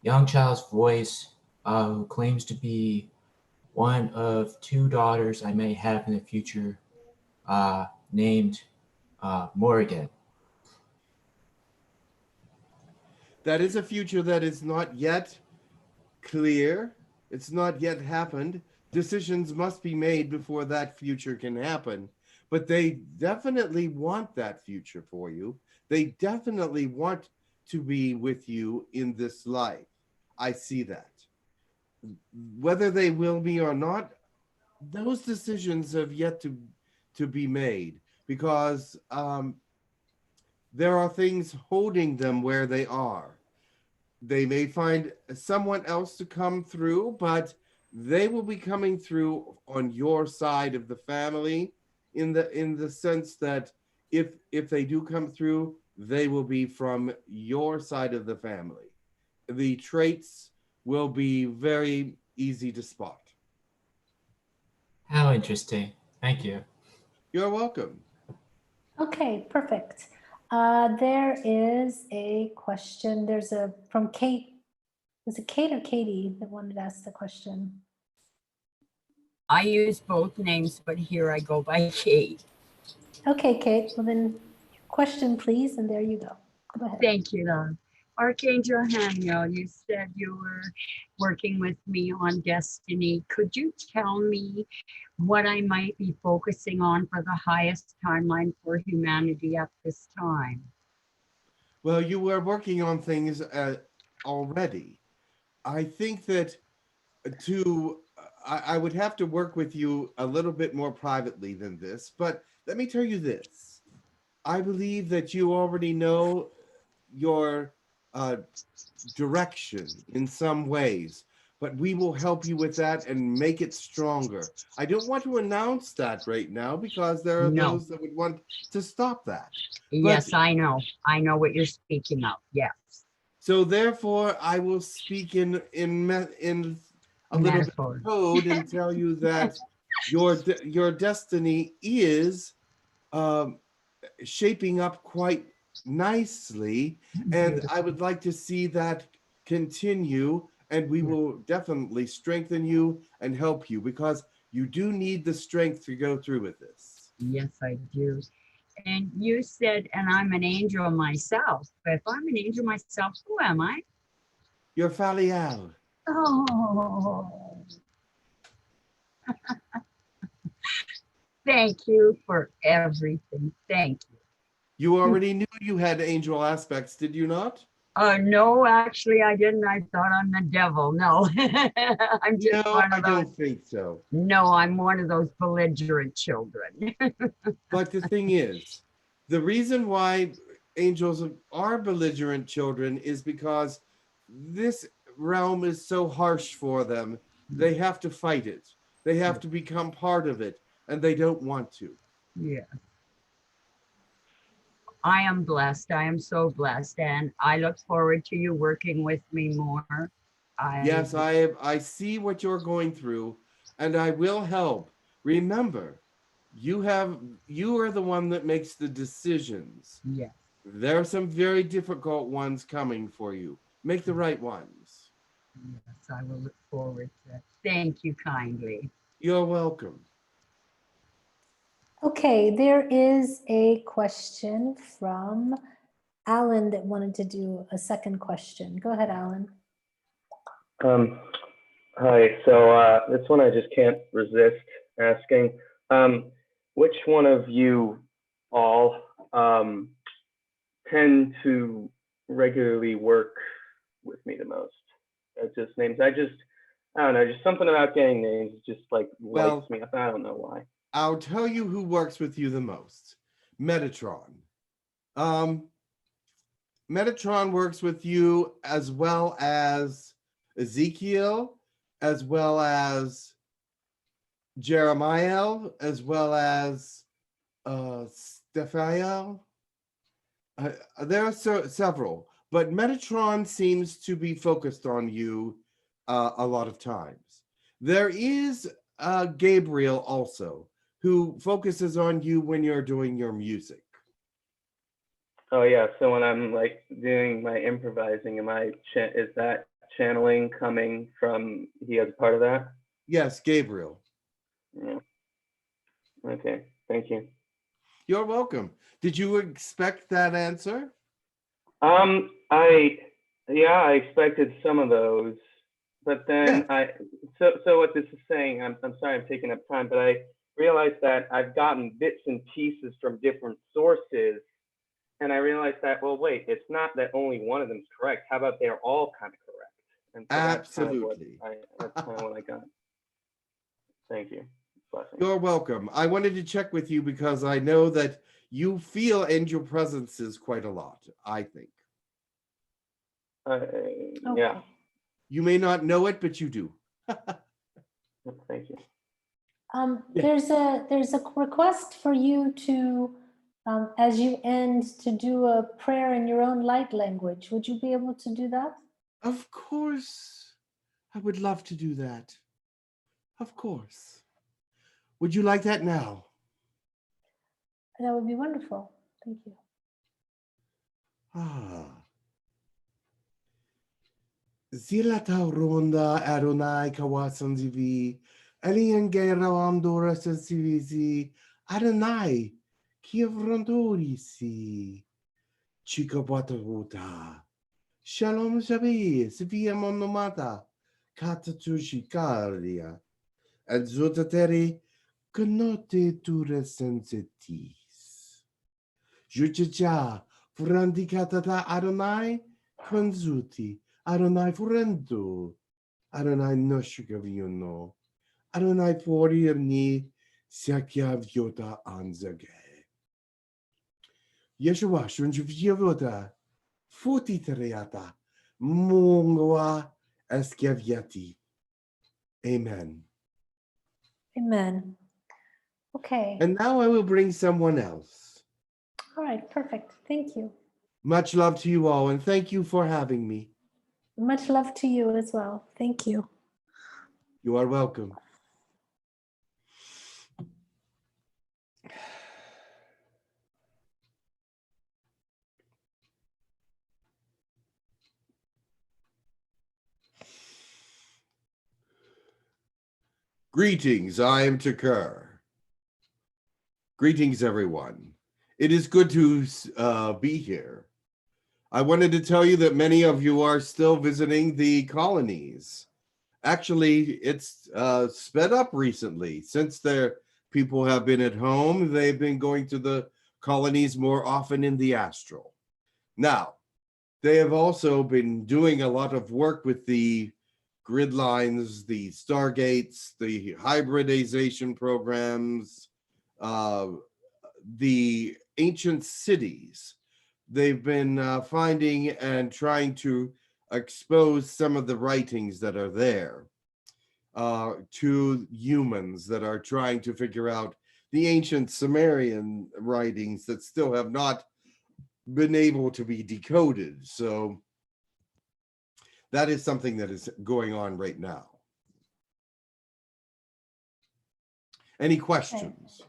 young child's voice who claims to be one of two daughters I may have in the future, named Morgan. That is a future that is not yet clear. It's not yet happened. Decisions must be made before that future can happen. But they definitely want that future for you. They definitely want to be with you in this life. I see that. Whether they will be or not, those decisions have yet to be made, because there are things holding them where they are. They may find someone else to come through, but they will be coming through on your side of the family, in the sense that if they do come through, they will be from your side of the family. The traits will be very easy to spot. How interesting. Thank you. You're welcome. Okay, perfect. There is a question. There's from Kate. Is it Kate or Katie that wanted to ask the question? I use both names, but here I go by Kate. Okay, Kate. Well, then question, please. And there you go. Go ahead. Thank you, love. Archangel Haniel, you said you were working with me on destiny. Could you tell me what I might be focusing on for the highest timeline for humanity at this time? Well, you were working on things already. I think that I would have to work with you a little bit more privately than this, but let me tell you this. I believe that you already know your direction in some ways, but we will help you with that and make it stronger. I don't want to announce that right now because there are No. those that would want to stop that. Yes, I know. I know what you're speaking of. Yes. So therefore, I will speak in a little bit Metaphor. of code and tell you that your destiny is shaping up quite nicely, and I would like to see that continue, and we will definitely strengthen you and help you because you do need the strength to go through with this. Yes, I do. And you said, and I'm an angel myself. But if I'm an angel myself, who am I? You're Falial. Oh. Thank you for everything. Thank you. You already knew you had angel aspects, did you not? No, actually, I didn't. I thought I'm the devil. No, I'm just No, one I of those. don't think so. No, I'm one of those belligerent children. But the thing is, the reason why angels are belligerent children is because this realm is so harsh for them. They have to fight it. They have to become part of it, and they don't want to. Yeah. I am blessed. I am so blessed, and I look forward to you working with me more. Yes, I see what you're going through, and I will help. Remember, you are the one that makes the decisions. Yes. There are some very difficult ones coming for you. Make the right ones. Yes, I will look forward to it. Thank you kindly. You're welcome. Okay, there is a question from Alan that wanted to do a second question. Go ahead, Alan. Hi. So this one I just can't resist asking. Which one of you all tend to regularly work with me the most? Just names. I don't know. Just something about getting names just like lights me up. I don't know why. I'll tell you who works with you the most. Metatron. Metatron works with you as well as Ezekiel, as well as Jeremiah, as well as Stephael. There are several, but Metatron seems to be focused on you a lot of times. There is Gabriel also, who focuses on you when you're doing your music. Oh yeah, so when I'm like doing my improvising, is that channeling coming from he as part of that? Yes, Gabriel. Yeah. Okay, thank you. You're welcome. Did you expect that answer? I expected some of those, but then so what this is saying, I'm sorry I'm taking up time, but I realized that I've gotten bits and pieces from different sources. And I realized that, well, wait, it's not that only one of them is correct. How about they're all kind of correct? And so Absolutely. that's kind of what I got. Thank you. Blessings. You're welcome. I wanted to check with you because I know that you feel angel presences quite a lot, I think. Yeah. You may not know it, but you do. Thank you. There's a request for you to, as you end, to do a prayer in your own light language. Would you be able to do that? Of course. I would love to do that. Of course. Would you like that now? That would be wonderful. Thank you. Zila ronda Adonai kawasan zivi, Elian geram dora sensivizi, Adonai, Kievrondorisi, Chica Bataruta, Shalom Shabi, Sivia Monomata, Katatushi Karia, Adzotateri, Canote ture sensitis. Juchacha, Frandicatata Adonai, Konzuti, Adonai Furendo, Adonai Noshukaviono, Adonai Forirni, Sakyaviota Anzage. Yeshua Shunjuviota, Futitreata, Mungwa Escaviati. Amen. Amen. Okay. And now I will bring someone else. All right, perfect. Thank you. Much love to you all, and thank you for having me. Much love to you as well. Thank you. You are welcome. Greetings, I am Takar. Greetings, everyone. It is good to be here. I wanted to tell you that many of you are still visiting the colonies. Actually, it's sped up recently. Since their people have been at home, they've been going to the colonies more often in the astral. Now, they have also been doing a lot of work with the grid lines, the stargates, the hybridization programs, the ancient cities. They've been finding and trying to expose some of the writings that are there to humans that are trying to figure out the ancient Sumerian writings that still have not been able to be decoded. So that is something that is going on right now. Any questions?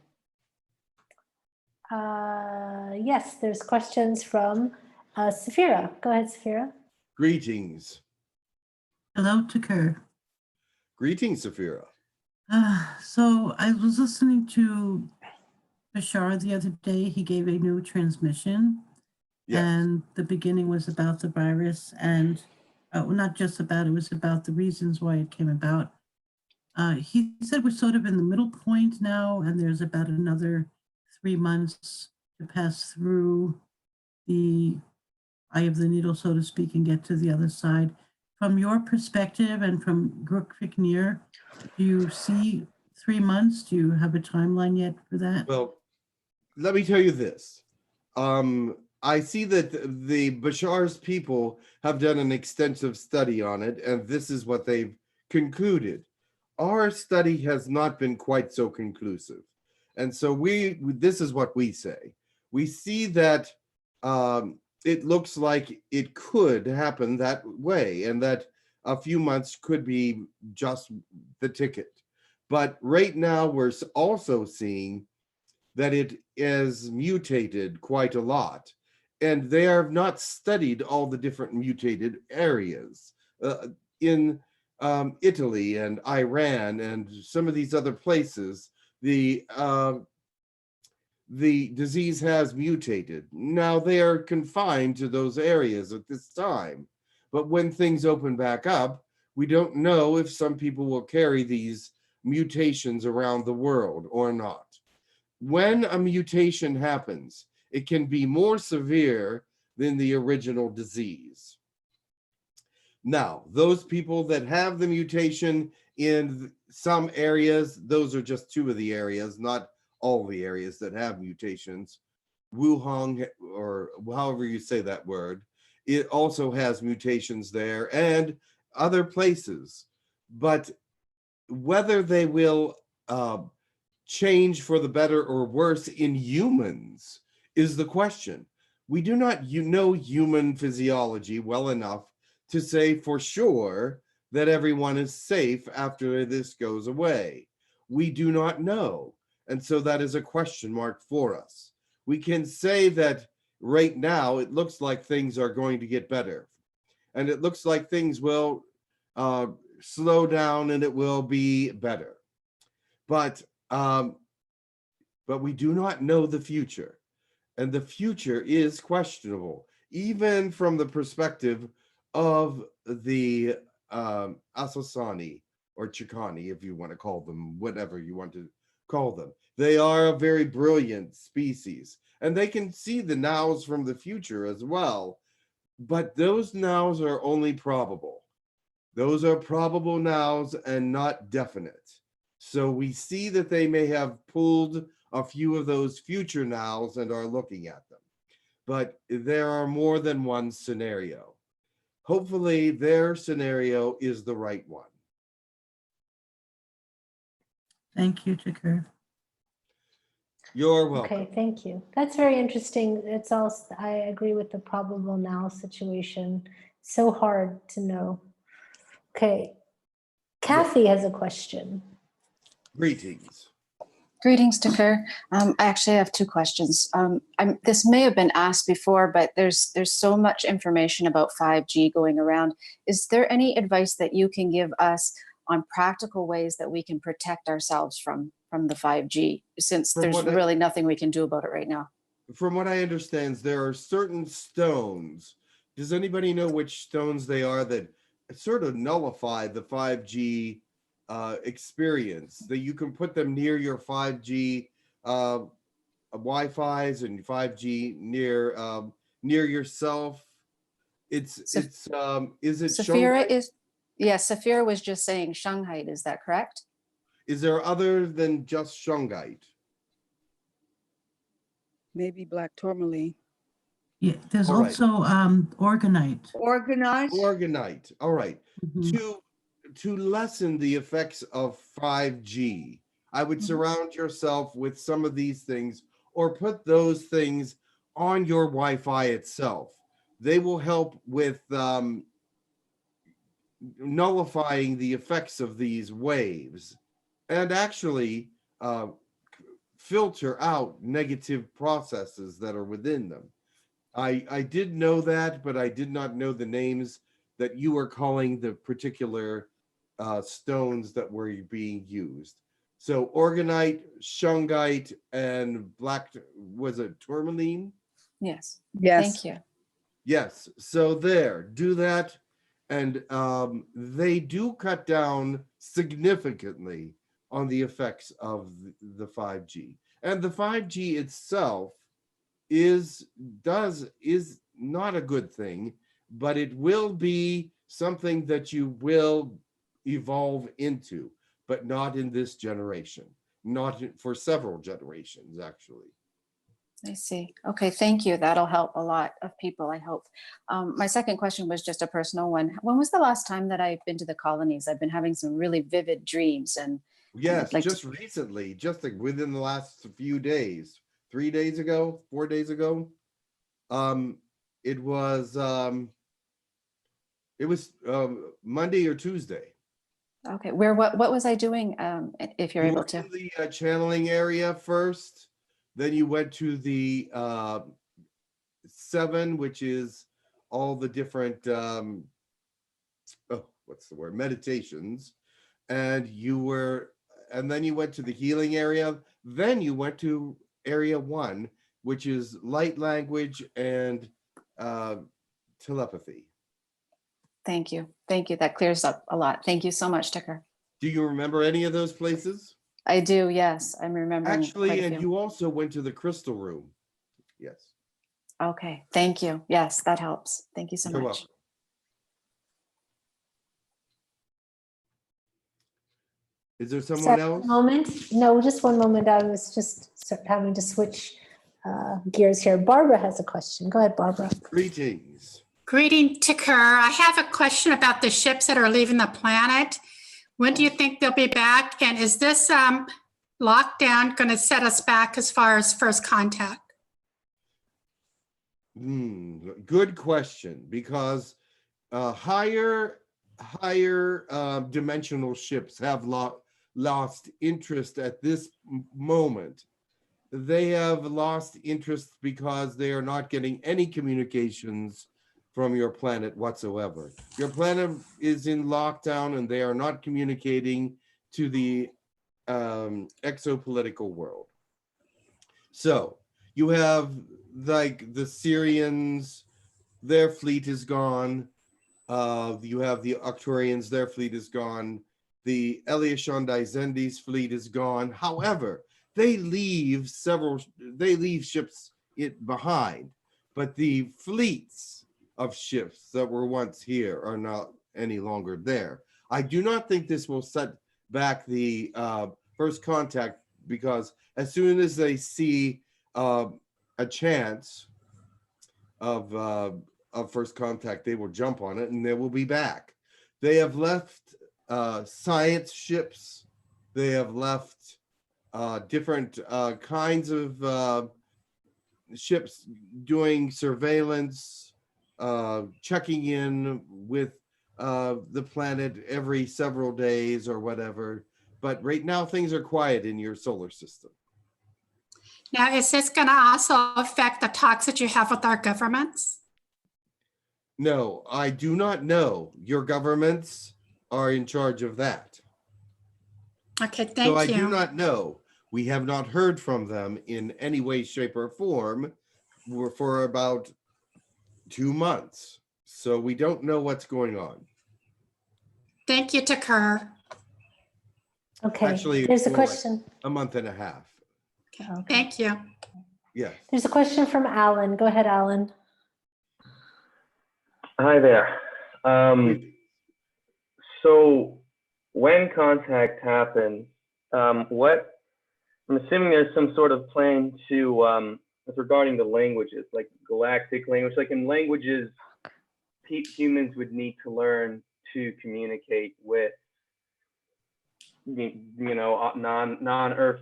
Yes, there's questions from Safira. Go ahead, Safira. Greetings. Hello, Takar. Greetings, Safira. So I was listening to Bashar the other day. He gave a new transmission. Yes. And the beginning was about the virus and not just about, it was about the reasons why it came about. He said we're sort of in the middle point now, and there's about another 3 months to pass through the eye of the needle, so to speak, and get to the other side. From your perspective and from Grukviknir, do you see 3 months? Do you have a timeline yet for that? Well, let me tell you this. I see that the Bashar's people have done an extensive study on it, and this is what they've concluded. Our study has not been quite so conclusive. And so this is what we say. We see that it looks like it could happen that way, and that a few months could be just the ticket. But right now, we're also seeing that it is mutated quite a lot. And they have not studied all the different mutated areas. In Italy and Iran and some of these other places, the disease has mutated. Now they are confined to those areas at this time. But when things open back up, we don't know if some people will carry these mutations around the world or not. When a mutation happens, it can be more severe than the original disease. Now, those people that have the mutation in some areas, those are just 2 of the areas, not all the areas that have mutations. Wuhan, or however you say that word, it also has mutations there and other places. But whether they will change for the better or worse in humans is the question. We do not know human physiology well enough to say for sure that everyone is safe after this goes away. We do not know. And so that is a question mark for us. We can say that right now it looks like things are going to get better. And it looks like things will slow down and it will be better. But we do not know the future. And the future is questionable, even from the perspective of the Asasani or Chicani, if you want to call them, whatever you want to call them. They are a very brilliant species, and they can see the nows from the future as well. But those nows are only probable. Those are probable nows and not definite. So we see that they may have pulled a few of those future nows and are looking at them. But there are more than one scenario. Hopefully their scenario is the right one. Thank you, Chikar. You're welcome. Okay, thank you. That's very interesting. It's also, I agree with the probable now situation. So hard to know. Okay. Kathy has a question. Greetings. Greetings, Tucker. I actually have two questions. This may have been asked before, but there's so much information about 5G going around. Is there any advice that you can give us on practical ways that we can protect ourselves from the 5G, since there's really nothing we can do about it right now? From what I understand, there are certain stones. Does anybody know which stones they are that sort of nullify the 5G experience, that you can put them near your 5G Wi-Fi's and 5G near yourself? Is it Safira is, yes, Safira was just saying Shanghai, is that correct? Is there other than just shungite? Maybe black tourmaline. Yeah, there's All right. also organite. Organite. All right. Mhm. To lessen the effects of 5G, I would surround yourself with some of these things, or put those things on your Wi-Fi itself. They will help with nullifying the effects of these waves, and actually filter out negative processes that are within them. I did know that, but I did not know the names that you were calling the particular stones that were being used. So organite, shungite, and black, was it tourmaline? Yes. Yes. Thank you. Yes, so there, do that. And they do cut down significantly on the effects of the 5G. And the 5G itself is not a good thing, but it will be something that you will evolve into, but not in this generation, not for several generations, actually. I see. Okay, thank you. That'll help a lot of people, I hope. My second question was just a personal one. When was the last time that I've been to the colonies? I've been having some really vivid dreams, and Yes, like just recently, just like within the last few days, 3 days ago, 4 days ago. It was Monday or Tuesday. okay, what was I doing? If you're You able were to. in the channeling area first, then you went to the 7, which is all the different what's the word, meditations, and then you went to the healing area, then you went to area 1, which is light language and telepathy. Thank you. Thank you. That clears up a lot. Thank you so much, Tucker. Do you remember any of those places? I do, yes. I'm remembering Actually, quite a and few. you also went to the crystal room. Yes. Okay, thank you. Yes, that helps. Thank you so You're much. welcome. Is there someone Sorry, else? one moment. No, just one moment. I was just having to switch gears here. Barbara has a question. Go ahead, Barbara. Greetings. Greeting to Kerr. I have a question about the ships that are leaving the planet. When do you think they'll be back? And is this lockdown going to set us back as far as first contact? Good question, because higher dimensional ships have lost interest at this moment. They have lost interest because they are not getting any communications from your planet whatsoever. Your planet is in lockdown and they are not communicating to the exopolitical world. So you have like the Syrians, their fleet is gone. You have the Arcturians, their fleet is gone. The Eliashondai Zendi's fleet is gone. However, they leave ships behind, but the fleets of ships that were once here are not any longer there. I do not think this will set back the first contact, because as soon as they see a chance of first contact, they will jump on it and they will be back. They have left science ships They have left different kinds of ships doing surveillance, checking in with the planet every several days or whatever. But right now things are quiet in your solar system. Now, is this going to also affect the talks that you have with our governments? No, I do not know. Your governments are in charge of that. Okay, thank So I you. do not know. We have not heard from them in any way, shape, or form for about 2 months. So we don't know what's going on. Thank you, Takar. Okay, Actually, there's a more like question. a month and a half. Okay. Thank you. Yes. There's a question from Alan. Go ahead, Alan. Hi there. So when contact happens, what I'm assuming there's some sort of plan to regarding the languages, like galactic language, like in languages humans would need to learn to communicate with, you know, non-Earth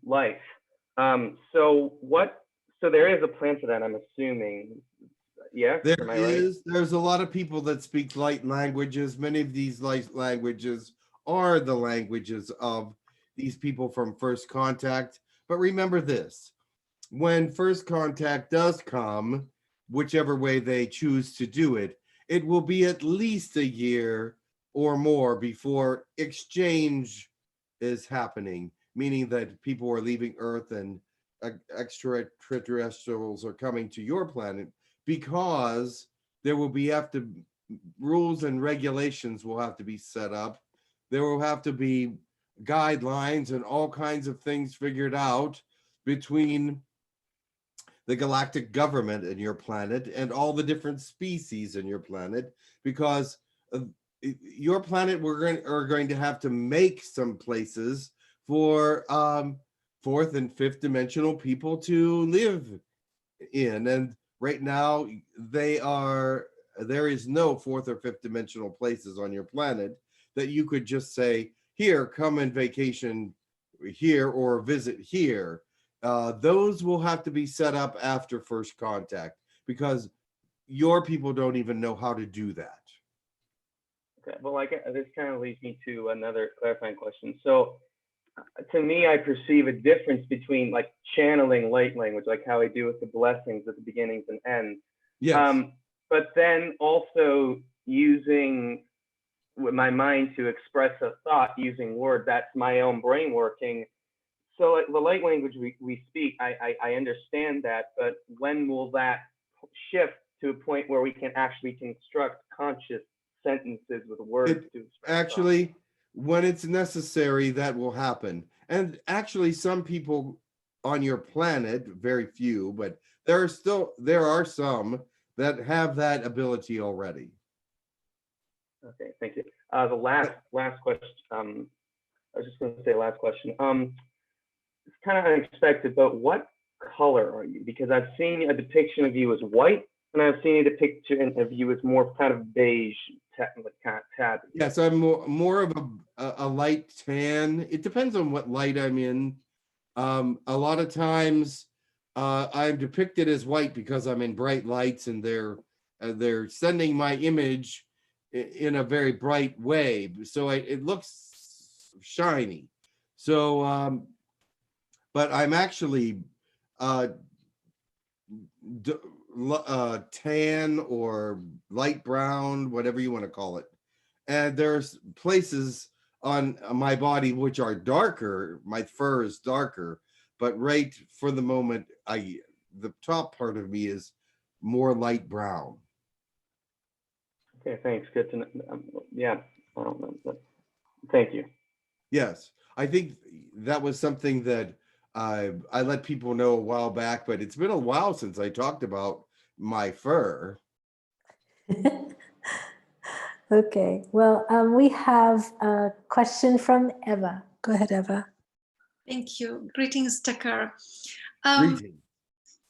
life. So there is a plan for that, I'm assuming. Yes, am I right? There's a lot of people that speak light languages. Many of these light languages are the languages of these people from First Contact. But remember this, when First Contact does come, whichever way they choose to do it, it will be at least a year or more before exchange is happening, meaning that people are leaving Earth and extraterrestrials are coming to your planet, because there will be rules and regulations will have to be set up. There will have to be guidelines and all kinds of things figured out between the galactic government and your planet and all the different species in your planet, because your planet are going to have to make some places for fourth and fifth dimensional people to live in. And right now there is no fourth or fifth dimensional places on your planet that you could just say, here, come and vacation here or visit here. Those will have to be set up after First Contact, because your people don't even know how to do that. Okay, well, this kind of leads me to another clarifying question. So to me, I perceive a difference between like channeling light language, like how I do with the blessings at the beginnings and ends. Yes. But then also using my mind to express a thought using words. That's my own brain working. So the light language we speak, I understand that, but when will that shift to a point where we can actually construct conscious sentences with words? Actually, when it's necessary, that will happen. And actually, some people on your planet, very few, but there are some that have that ability already. Okay, thank you. The last question. I was just going to say last question. It's kind of unexpected, but what color are you? Because I've seen a depiction of you as white, and I've seen a depiction of you as more kind of beige, kind of tabby. Yes, I'm more of a light tan. It depends on what light I'm in. A lot of times I'm depicted as white because I'm in bright lights, and they're sending my image in a very bright way, so it looks shiny. So but I'm actually tan or light brown, whatever you want to call it. And there's places on my body which are darker. My fur is darker, but right for the moment, the top part of me is more light brown. Okay, thanks. Good to know. Yeah, I don't know, but thank you. Yes, I think that was something that I let people know a while back, but it's been a while since I talked about my fur. Okay, well, we have a question from Eva. Go ahead, Eva. Thank you. Greetings, Tucker. Greetings.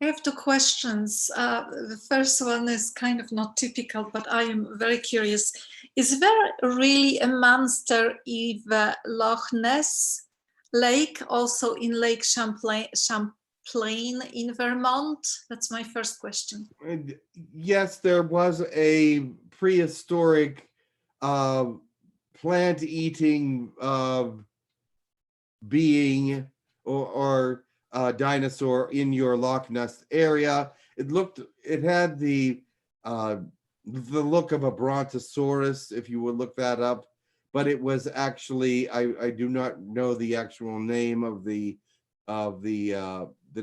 I have two questions. The first one is kind of not typical, but I am very curious. Is there really a monster in the Loch Ness Lake, also in Lake Champlain in Vermont? That's my first question. And yes, there was a prehistoric plant-eating being or dinosaur in your Loch Ness area. It had the look of a brontosaurus, if you would look that up, but it was actually, I do not know the actual name of the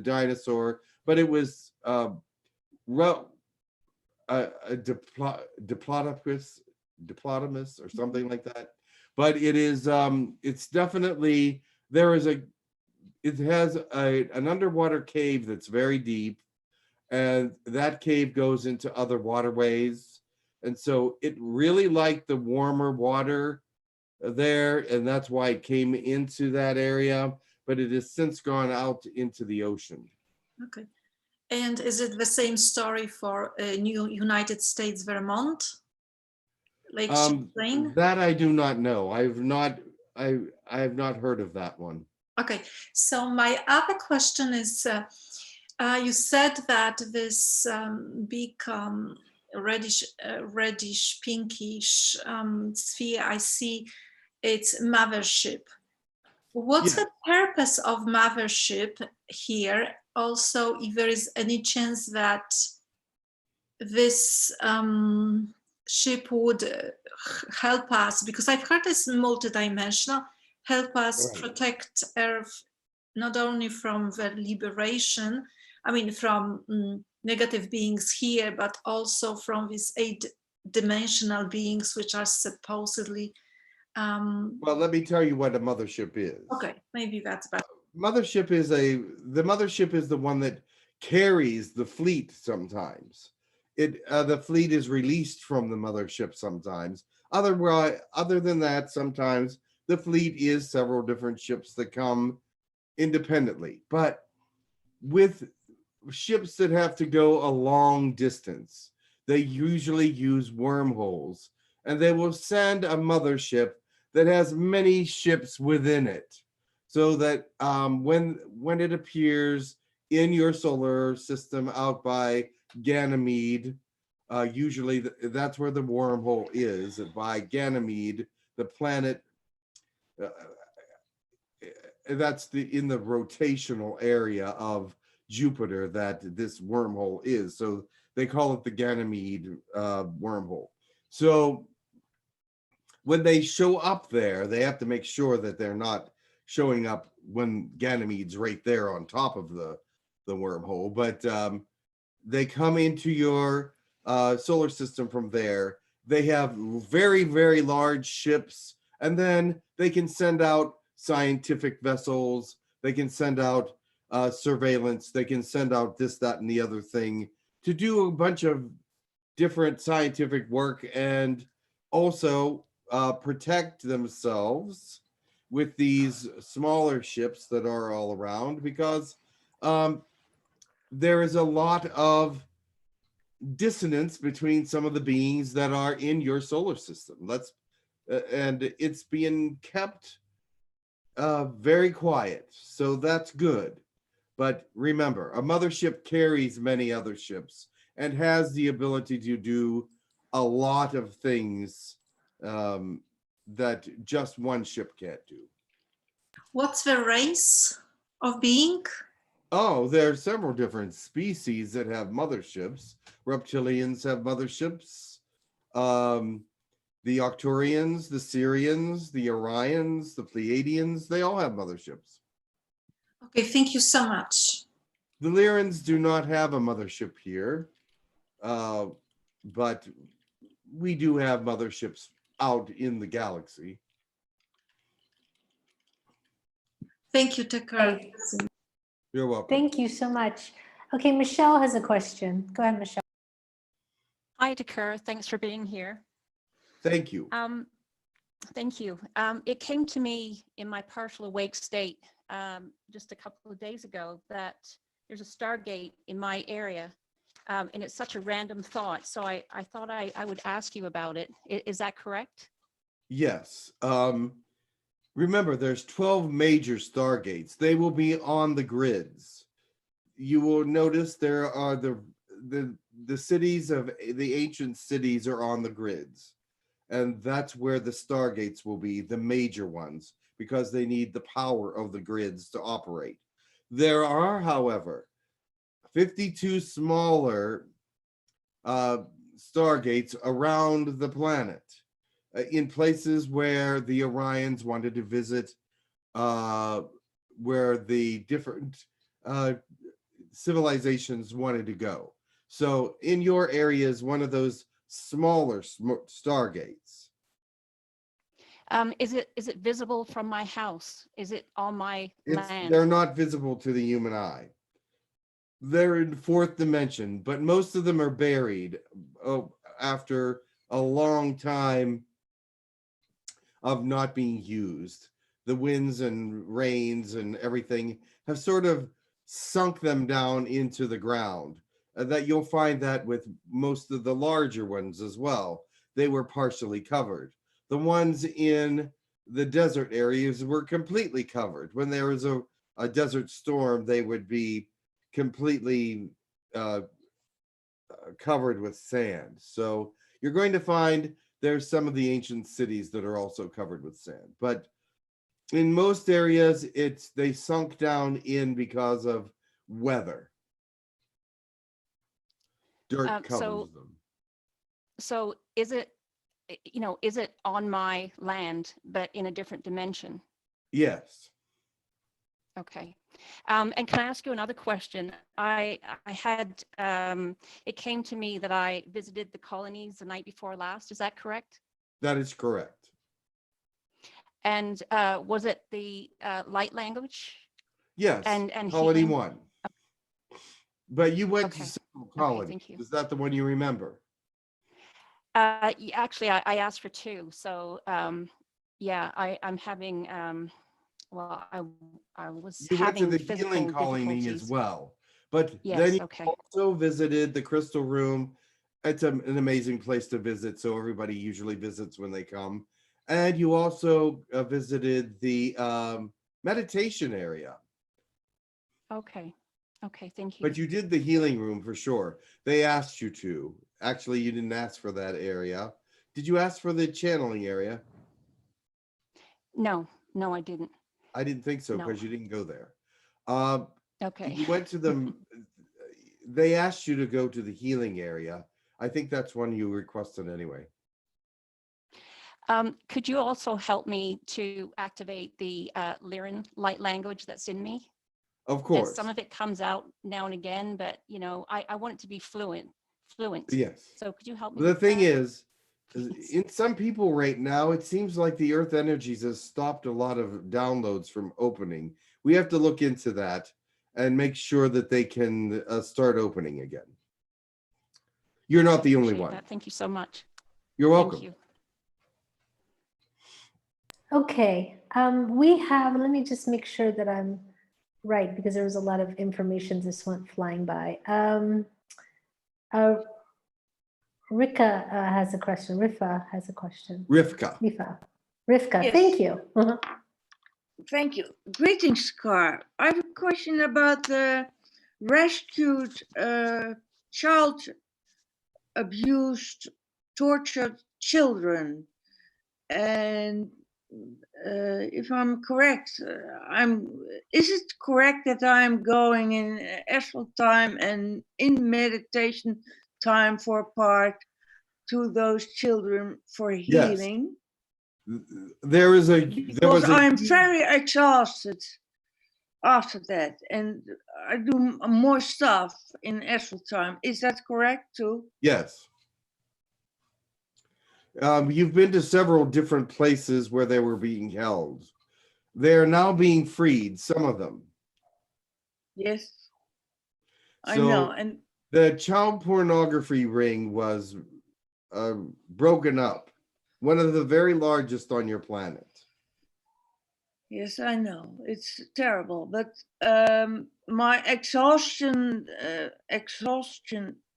dinosaur, but it was a diplodocus or something like that. But it is it's definitely, it has an underwater cave that's very deep, and that cave goes into other waterways, and so it really liked the warmer water there, and that's why it came into that area, but it has since gone out into the ocean. Okay. And is it the same story for United States, Vermont? Lake Champlain? That I do not know. I have not heard of that one. Okay, so my other question is, you said that this big reddish pinkish sphere I see, it's mothership. What's the purpose of mothership here? Also, if there is any chance that this ship would help us, because I've heard it's multidimensional, help us protect Earth not only from the liberation, I mean from negative beings here, but also from these 8-dimensional beings which are supposedly well, let me tell you what a mothership is. okay, maybe that's better. The mothership is the one that carries the fleet sometimes. The fleet is released from the mothership sometimes. Other than that, sometimes the fleet is several different ships that come independently. But with ships that have to go a long distance, they usually use wormholes, and they will send a mothership that has many ships within it, so that when it appears in your solar system out by Ganymede, usually that's where the wormhole is, by Ganymede, the planet. That's in the rotational area of Jupiter that this wormhole is. So they call it the Ganymede wormhole. So when they show up there, they have to make sure that they're not showing up when Ganymede's right there on top of the wormhole, but they come into your solar system from there. They have very, very large ships, and then they can send out scientific vessels. They can send out surveillance. They can send out this, that, and the other thing to do a bunch of different scientific work, and also protect themselves with these smaller ships that are all around, because there is a lot of dissonance between some of the beings that are in your solar system. And it's being kept very quiet, so that's good. But remember, a mothership carries many other ships and has the ability to do a lot of things that just one ship can't do. What's the race of being? Oh, there are several different species that have motherships. Reptilians have motherships. The Arcturians, the Sirians, the Orions, the Pleiadians, they all have motherships. Okay, thank you so much. The Lyrans do not have a mothership here, but we do have motherships out in the galaxy. Thank you, Tucker. You're welcome. Thank you so much. Okay, Michelle has a question. Go ahead, Michelle. Hi, Tucker. Thanks for being here. Thank you. Thank you. It came to me in my partial awake state just a couple of days ago that there's a Stargate in my area. And it's such a random thought. So I thought I would ask you about it. Is that correct? Yes. Remember, there's 12 major stargates. They will be on the grids. You will notice there are the cities of the ancient cities are on the grids. And that's where the stargates will be, the major ones, because they need the power of the grids to operate. There are, however, 52 smaller stargates around the planet in places where the Orions wanted to visit, where the different civilizations wanted to go. So in your area is one of those smaller stargates. Is it visible from my house? Is it on my land? They're not visible to the human eye. They're in fourth dimension, but most of them are buried after a long time of not being used. The winds and rains and everything have sort of sunk them down into the ground. That you'll find that with most of the larger ones as well. They were partially covered. The ones in the desert areas were completely covered. When there was a desert storm, they would be completely covered with sand. So you're going to find there's some of the ancient cities that are also covered with sand. But in most areas, they sunk down in because of weather. Dirt covers them. So is it, is it on my land, but in a different dimension? Yes. Okay. And can I ask you another question? I had, it came to me that I visited the colonies the night before last. Is that correct? That is correct. And was it the light language? Yes, and colony healing? 1. But you went Okay. to several colonies. Thank you. Is that the one you remember? Actually, I asked for 2. So yeah, I'm having, well, I was You went to having the physical healing colony as difficulties. well. But Yes, then you okay. also visited the Crystal Room. It's an amazing place to visit. So everybody usually visits when they come. And you also visited the meditation area. Okay. Okay, thank you. But you did the healing room for sure. They asked you to. Actually, you didn't ask for that area. Did you ask for the channeling area? No, I didn't. I didn't think so No. because you didn't go there. Okay. You went to them. They asked you to go to the healing area. I think that's one you requested anyway. Could you also help me to activate the Lyran light language that's in me? Of course. Some of it comes out now and again, but I want it to be fluent. Yes. So could you help me? The with thing that? is, in some people right now, it seems like the earth energies has stopped a lot of downloads from opening. We have to look into that and make sure that they can start opening again. You're not the only one. That. Thank you so much. You're welcome. Thank you. Okay, we have, let me just make sure that I'm right, because there was a lot of information just went flying by. Rika has a question. Rifa has a question. Rivka. Rivka, Yes. thank you. Thank you. Greetings, Car. I have a question about the rescued child abused, tortured children. And if I'm correct, is it correct that I'm going in astral time and in meditation time for a part to those children for healing? Yes. Because I'm very exhausted after that, and I do more stuff in astral time. Is that correct too? Yes. You've been to several different places where they were being held. They're now being freed, some of them. Yes, So I know. And the child pornography ring was broken up, one of the very largest on your planet. Yes, I know. It's terrible, but my exhaustion,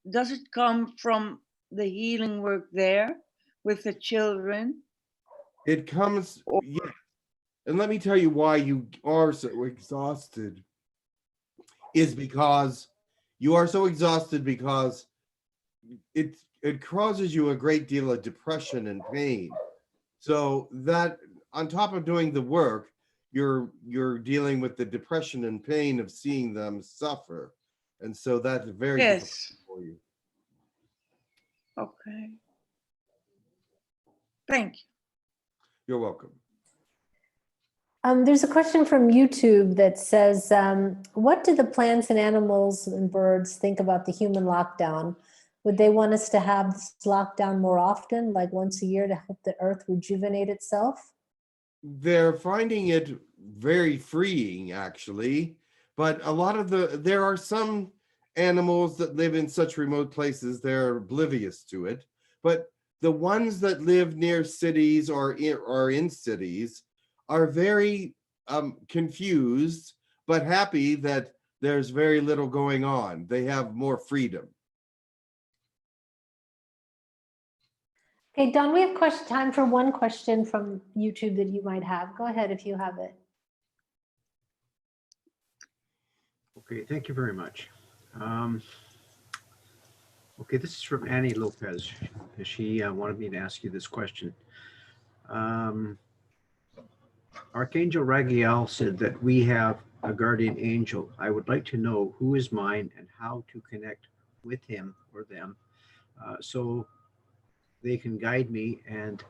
does it come from the healing work there with the children? It comes, yeah. And let me tell you why you are so exhausted is because you are so exhausted because it causes you a great deal of depression and pain. So that on top of doing the work, you're dealing with the depression and pain of seeing them suffer. And so that's very difficult for you. Okay. Thank you. You're welcome. There's a question from YouTube that says, what do the plants and animals and birds think about the human lockdown? Would they want us to have this lockdown more often, like once a year, to help the earth rejuvenate itself? They're finding it very freeing, actually. But a lot of there are some animals that live in such remote places, they're oblivious to it. But the ones that live near cities or in cities are very confused, but happy that there's very little going on. They have more freedom. Okay, Don, we have time for one question from YouTube that you might have. Go ahead if you have it. Okay, thank you very much. Okay, this is from Annie Lopez. She wanted me to ask you this question. Archangel Ragiel said that we have a guardian angel. I would like to know who is mine and how to connect with him or them so they can guide me and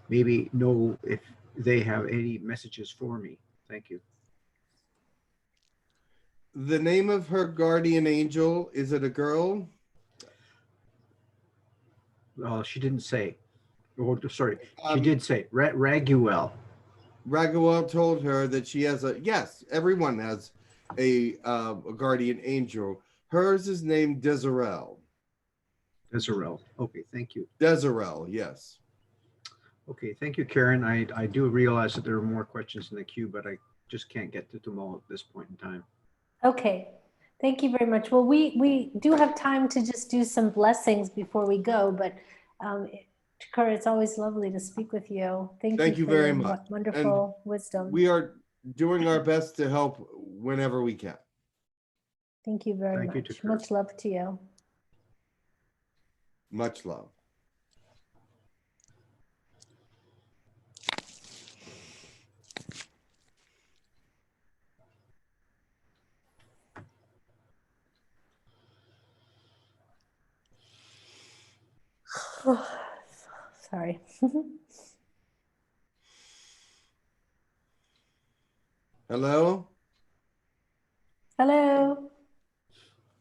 maybe know if they have any messages for me. Thank you. The name of her guardian angel, is it a girl? She didn't say. Oh, sorry, she did say Raguel. Raguel told her that she has yes, everyone has a guardian angel. Hers is named Desirel. Desirel. Okay, thank you. Desirel, yes. Okay, thank you, Karen. I do realize that there are more questions in the queue, but I just can't get to them all at this point in time. Okay, thank you very much. Well, we do have time to just do some blessings before we go, but Takura, it's always lovely to speak with you. Thank you for very your much. Wonderful wisdom. We are doing our best to help whenever we can. Thank you very much. Much love to you. Much love. Sorry. Hello? Hello.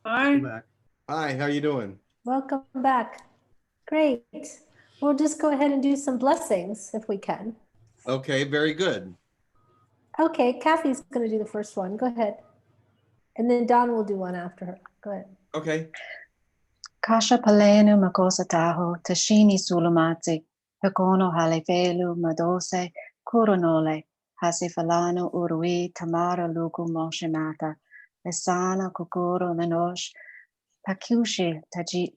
Hi. Hi, how you doing? Welcome back. Great. We'll just go ahead and do some blessings if we can. Okay, very good. Okay, Kathy's going to do the first one. Go ahead. And then Don will do one after her. Go ahead. Okay. Kasha palenu makosa taho, tashini sulumati, pekono halevelu madose, kuronole, hasifalano urui, tamara luku moshimata, lesana kukuro nanosh, pakushi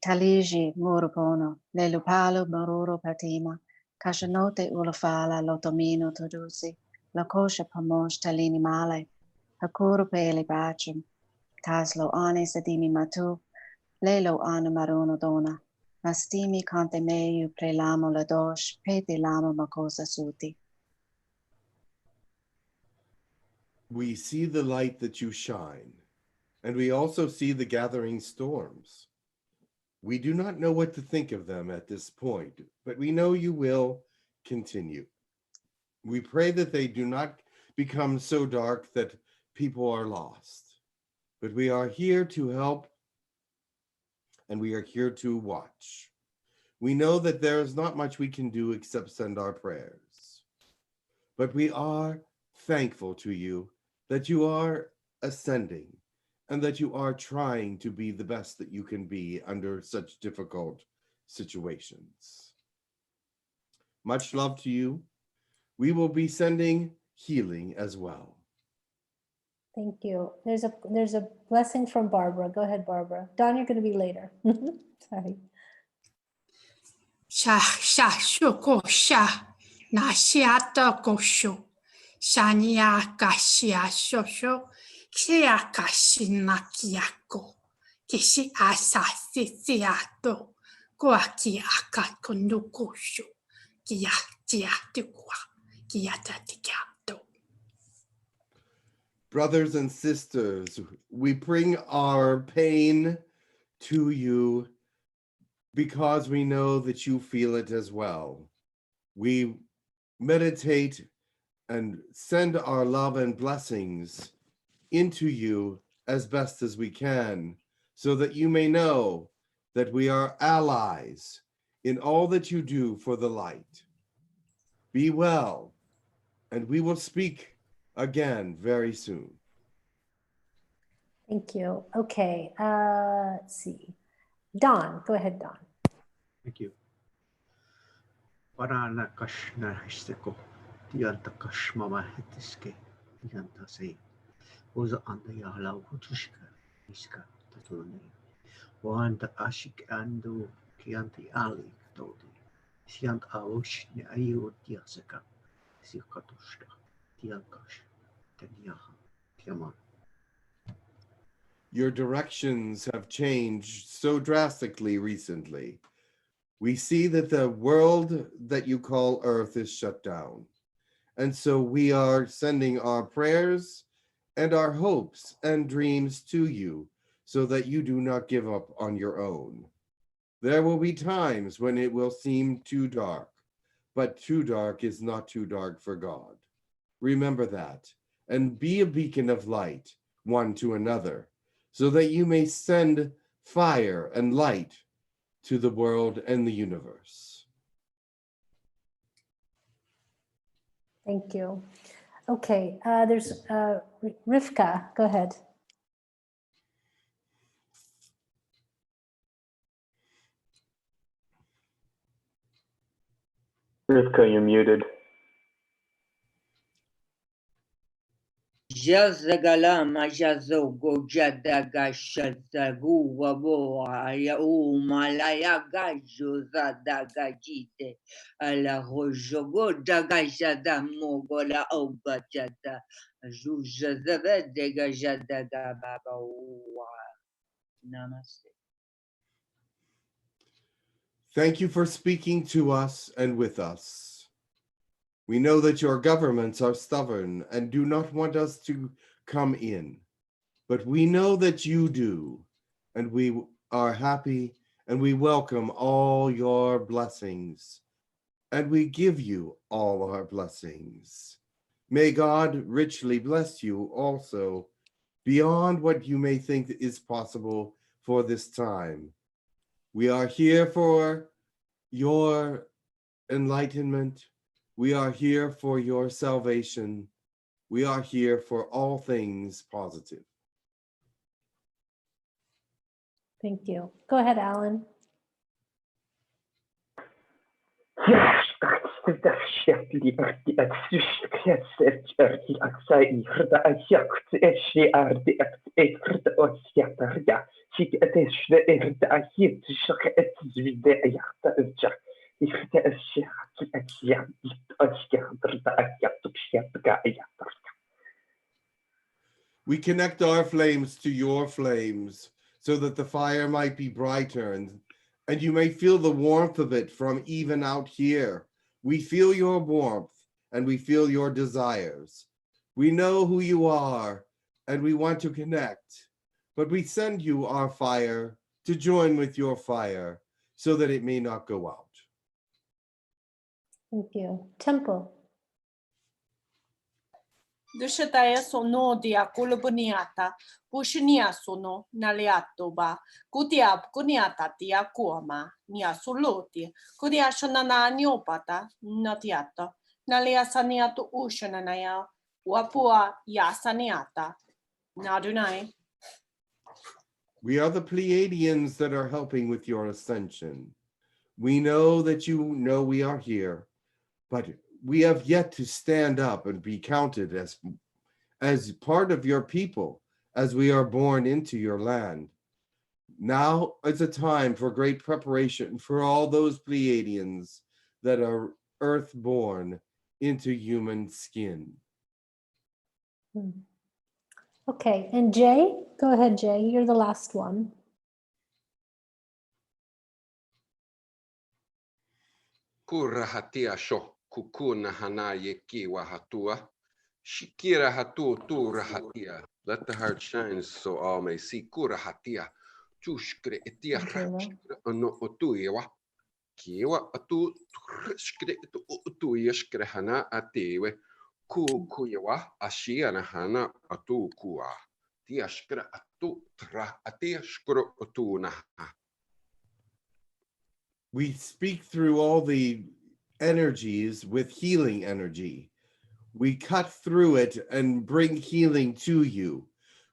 taliji murupono, lelupalo maruro patima, kashanote ulafala lotomino todusi, lakosha pamosh talini male, hakuru pele bachum, taslo ane sadimi matu, Lelo ana marono dona, mastimi kante meyu prelamo la dosh, pete lamo makosa suti. We see the light that you shine, and we also see the gathering storms. We do not know what to think of them at this point, but we know you will continue. We pray that they do not become so dark that people are lost, but we are here to help, and we are here to watch. We know that there is not much we can do except send our prayers, but we are thankful to you that you are ascending and that you are trying to be the best that you can be under such difficult situations. Much love to you. We will be sending healing as well. Thank you. There's a blessing from Barbara. Go ahead, Barbara. Don, you're going to be later. Sorry. Sha sha shuko sha na shiata gosho shania kashia shosho kia kashina kiako kishi asa sisiato kuaki aka konukosho kia tia tukwa kia tatiato. Brothers and sisters, we bring our pain to you because we know that you feel it as well. We meditate and send our love and blessings into you as best as we can, so that you may know that we are allies in all that you do for the light. Be well, and we will speak again very soon. Thank you. Okay, let's see. Don, go ahead, Don. Thank you. Parana kashna histeko, dianta kashmama hetiske, dianta se. Oza anda yahla hutushka, iska tatune. Wanda ashik ando kianti ali todi. Siant aosh ne ayo diasaka. Sikatushta, diankash, teniaha, tiaman. Your directions have changed so drastically recently. We see that the world that you call Earth is shut down. And so we are sending our prayers and our hopes and dreams to you so that you do not give up on your own. There will be times when it will seem too dark, but too dark is not too dark for God. Remember that, and be a beacon of light one to another, so that you may send fire and light to the world and the universe. Thank you. Okay, there's Rivka, go ahead. Rivka, you're muted. Jazagalama jazogo jadaga shazagu wabo ya malaya gajo zadaga jite ala rojogo daga jada mogola oba jada juja zabedega jadaga baba wa. Namaste. Thank you for speaking to us and with us. We know that your governments are stubborn and do not want us to come in, but we know that you do, and we are happy and we welcome all your blessings, and we give you all our blessings. May God richly bless you also beyond what you may think is possible for this time. We are here for your enlightenment. We are here for your salvation. We are here for all things positive. Thank you. Go ahead, Alan. We connect our flames to your flames so that the fire might be brighter and you may feel the warmth of it from even out here. We feel your warmth and we feel your desires. We know who you are and we want to connect, but we send you our fire to join with your fire so that it may not go out. Thank you. Temple. Dushataya sono dia kulubuniata, pushnia sono naliato ba, kutia kuniata tia kuama, nia soloti, kudia shonana niopata, natiata, nalia saniato ushananaya, wapua yasaniata, nadunai. We are the Pleiadians that are helping with your ascension. We know that you know we are here, but we have yet to stand up and be counted as part of your people as we are born into your land. Now is a time for great preparation for all those Pleiadians that are earth-born into human skin. Okay, and Jay, go ahead, Jay. You're the last one. Kurahatia sho kukuna hana yeki wahatua. Shikira hatu tu rahatia. Let the heart shine so all may see. Kurahatia. Chushkre etia no otuiwa. Kiwa atu shkre otuia shkre hana atewe. Kuyawa ashiana hana atu kua. Tia shkre atu tra atia shkro otunaha. We speak through all the energies with healing energy. We cut through it and bring healing to you.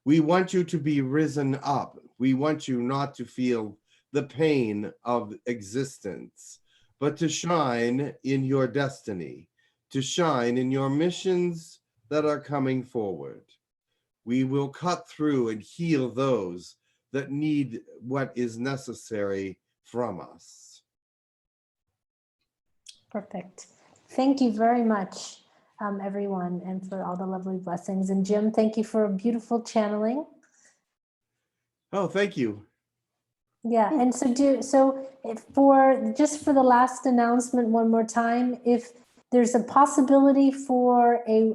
We want you to be risen up. We want you not to feel the pain of existence, but to shine in your destiny, to shine in your missions that are coming forward. We will cut through and heal those that need what is necessary from us. Perfect. Thank you very much, everyone, and for all the lovely blessings. And Jim, thank you for a beautiful channeling. Oh, thank you. Yeah, and just for the last announcement one more time, if there's a possibility for a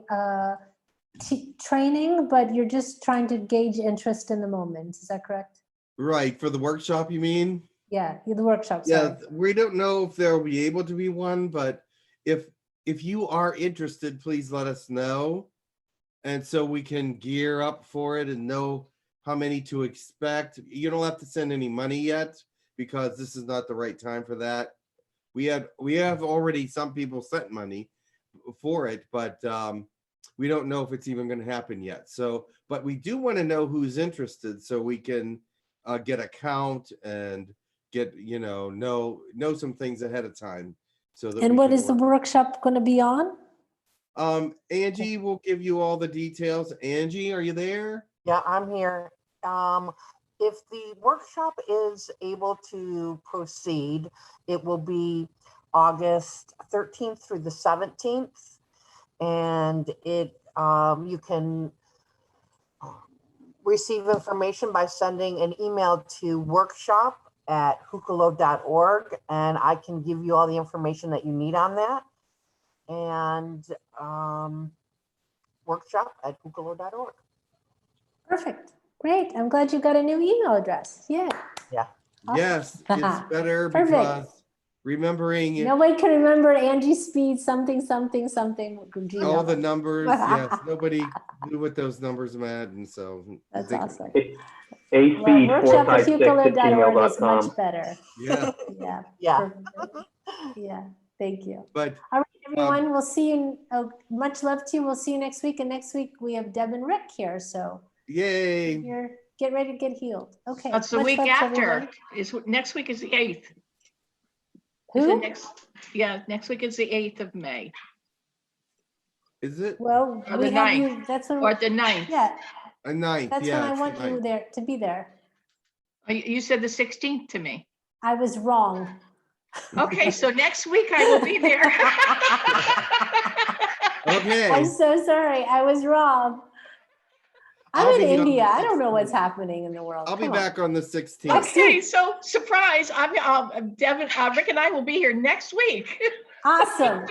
training, but you're just trying to gauge interest in the moment, is that correct? Right, for the workshop, you mean? Yeah, the workshop. Yeah, we don't know if there will be able to be one, but if you are interested, please let us know. And so we can gear up for it and know how many to expect. You don't have to send any money yet because this is not the right time for that. We have already some people sent money for it, but we don't know if it's even going to happen yet. So, but we do want to know who's interested so we can get a count and get, know some things ahead of time. So that. And what is the workshop going to be on? Angie will give you all the details. Angie, are you there? Yeah, I'm here. If the workshop is able to proceed, it will be August 13th through the 17th. And you can receive information by sending an email to workshop@hucolo.org, and I can give you all the information that you need on that. And workshop@hucolo.org. Perfect. Great. I'm glad you got a new email address. Yeah. Yeah. Awesome. Yes, it's better Perfect. because remembering nobody can remember Angie Speed something. all the numbers. Yes, nobody knew what those numbers meant, and so that's awesome. Workshop@hucolo.org is much better. Yeah. Yeah. Yeah. Thank you. But all right, everyone, we'll see you. Much love to you. We'll see you next week. And next week we have Deb and Rick here. So yay! Get ready to get healed. Okay. That's the week after. Next week is the 8th. Who? Next week is the 8th of May. Is it? Well, or we the have 9th. you. That's when. Or the 9th. Yeah. A 9th. That's when I want you there to be there. You said the 16th to me. I was wrong. Okay, so next week I will be there. Okay. I'm so sorry. I was wrong. I'm in India. I don't know what's happening in the world. I'll be back on the 16th. Okay, so surprise! I'm Devin, Rick, and I will be here next week. Awesome.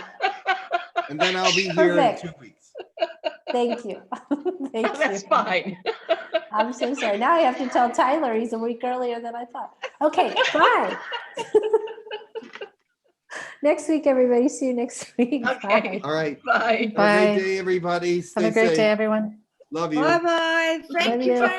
And then I'll be here in 2 weeks. Thank you. Thank you. That's fine. I'm so sorry. Now I have to tell Tyler he's a week earlier than I thought. Okay, bye. Next week, everybody. See you next week. Okay. Bye. All right. Bye. Have a great day, everybody. Stay Have a great safe. day, everyone. Love you. Bye-bye. Thank Love you you. very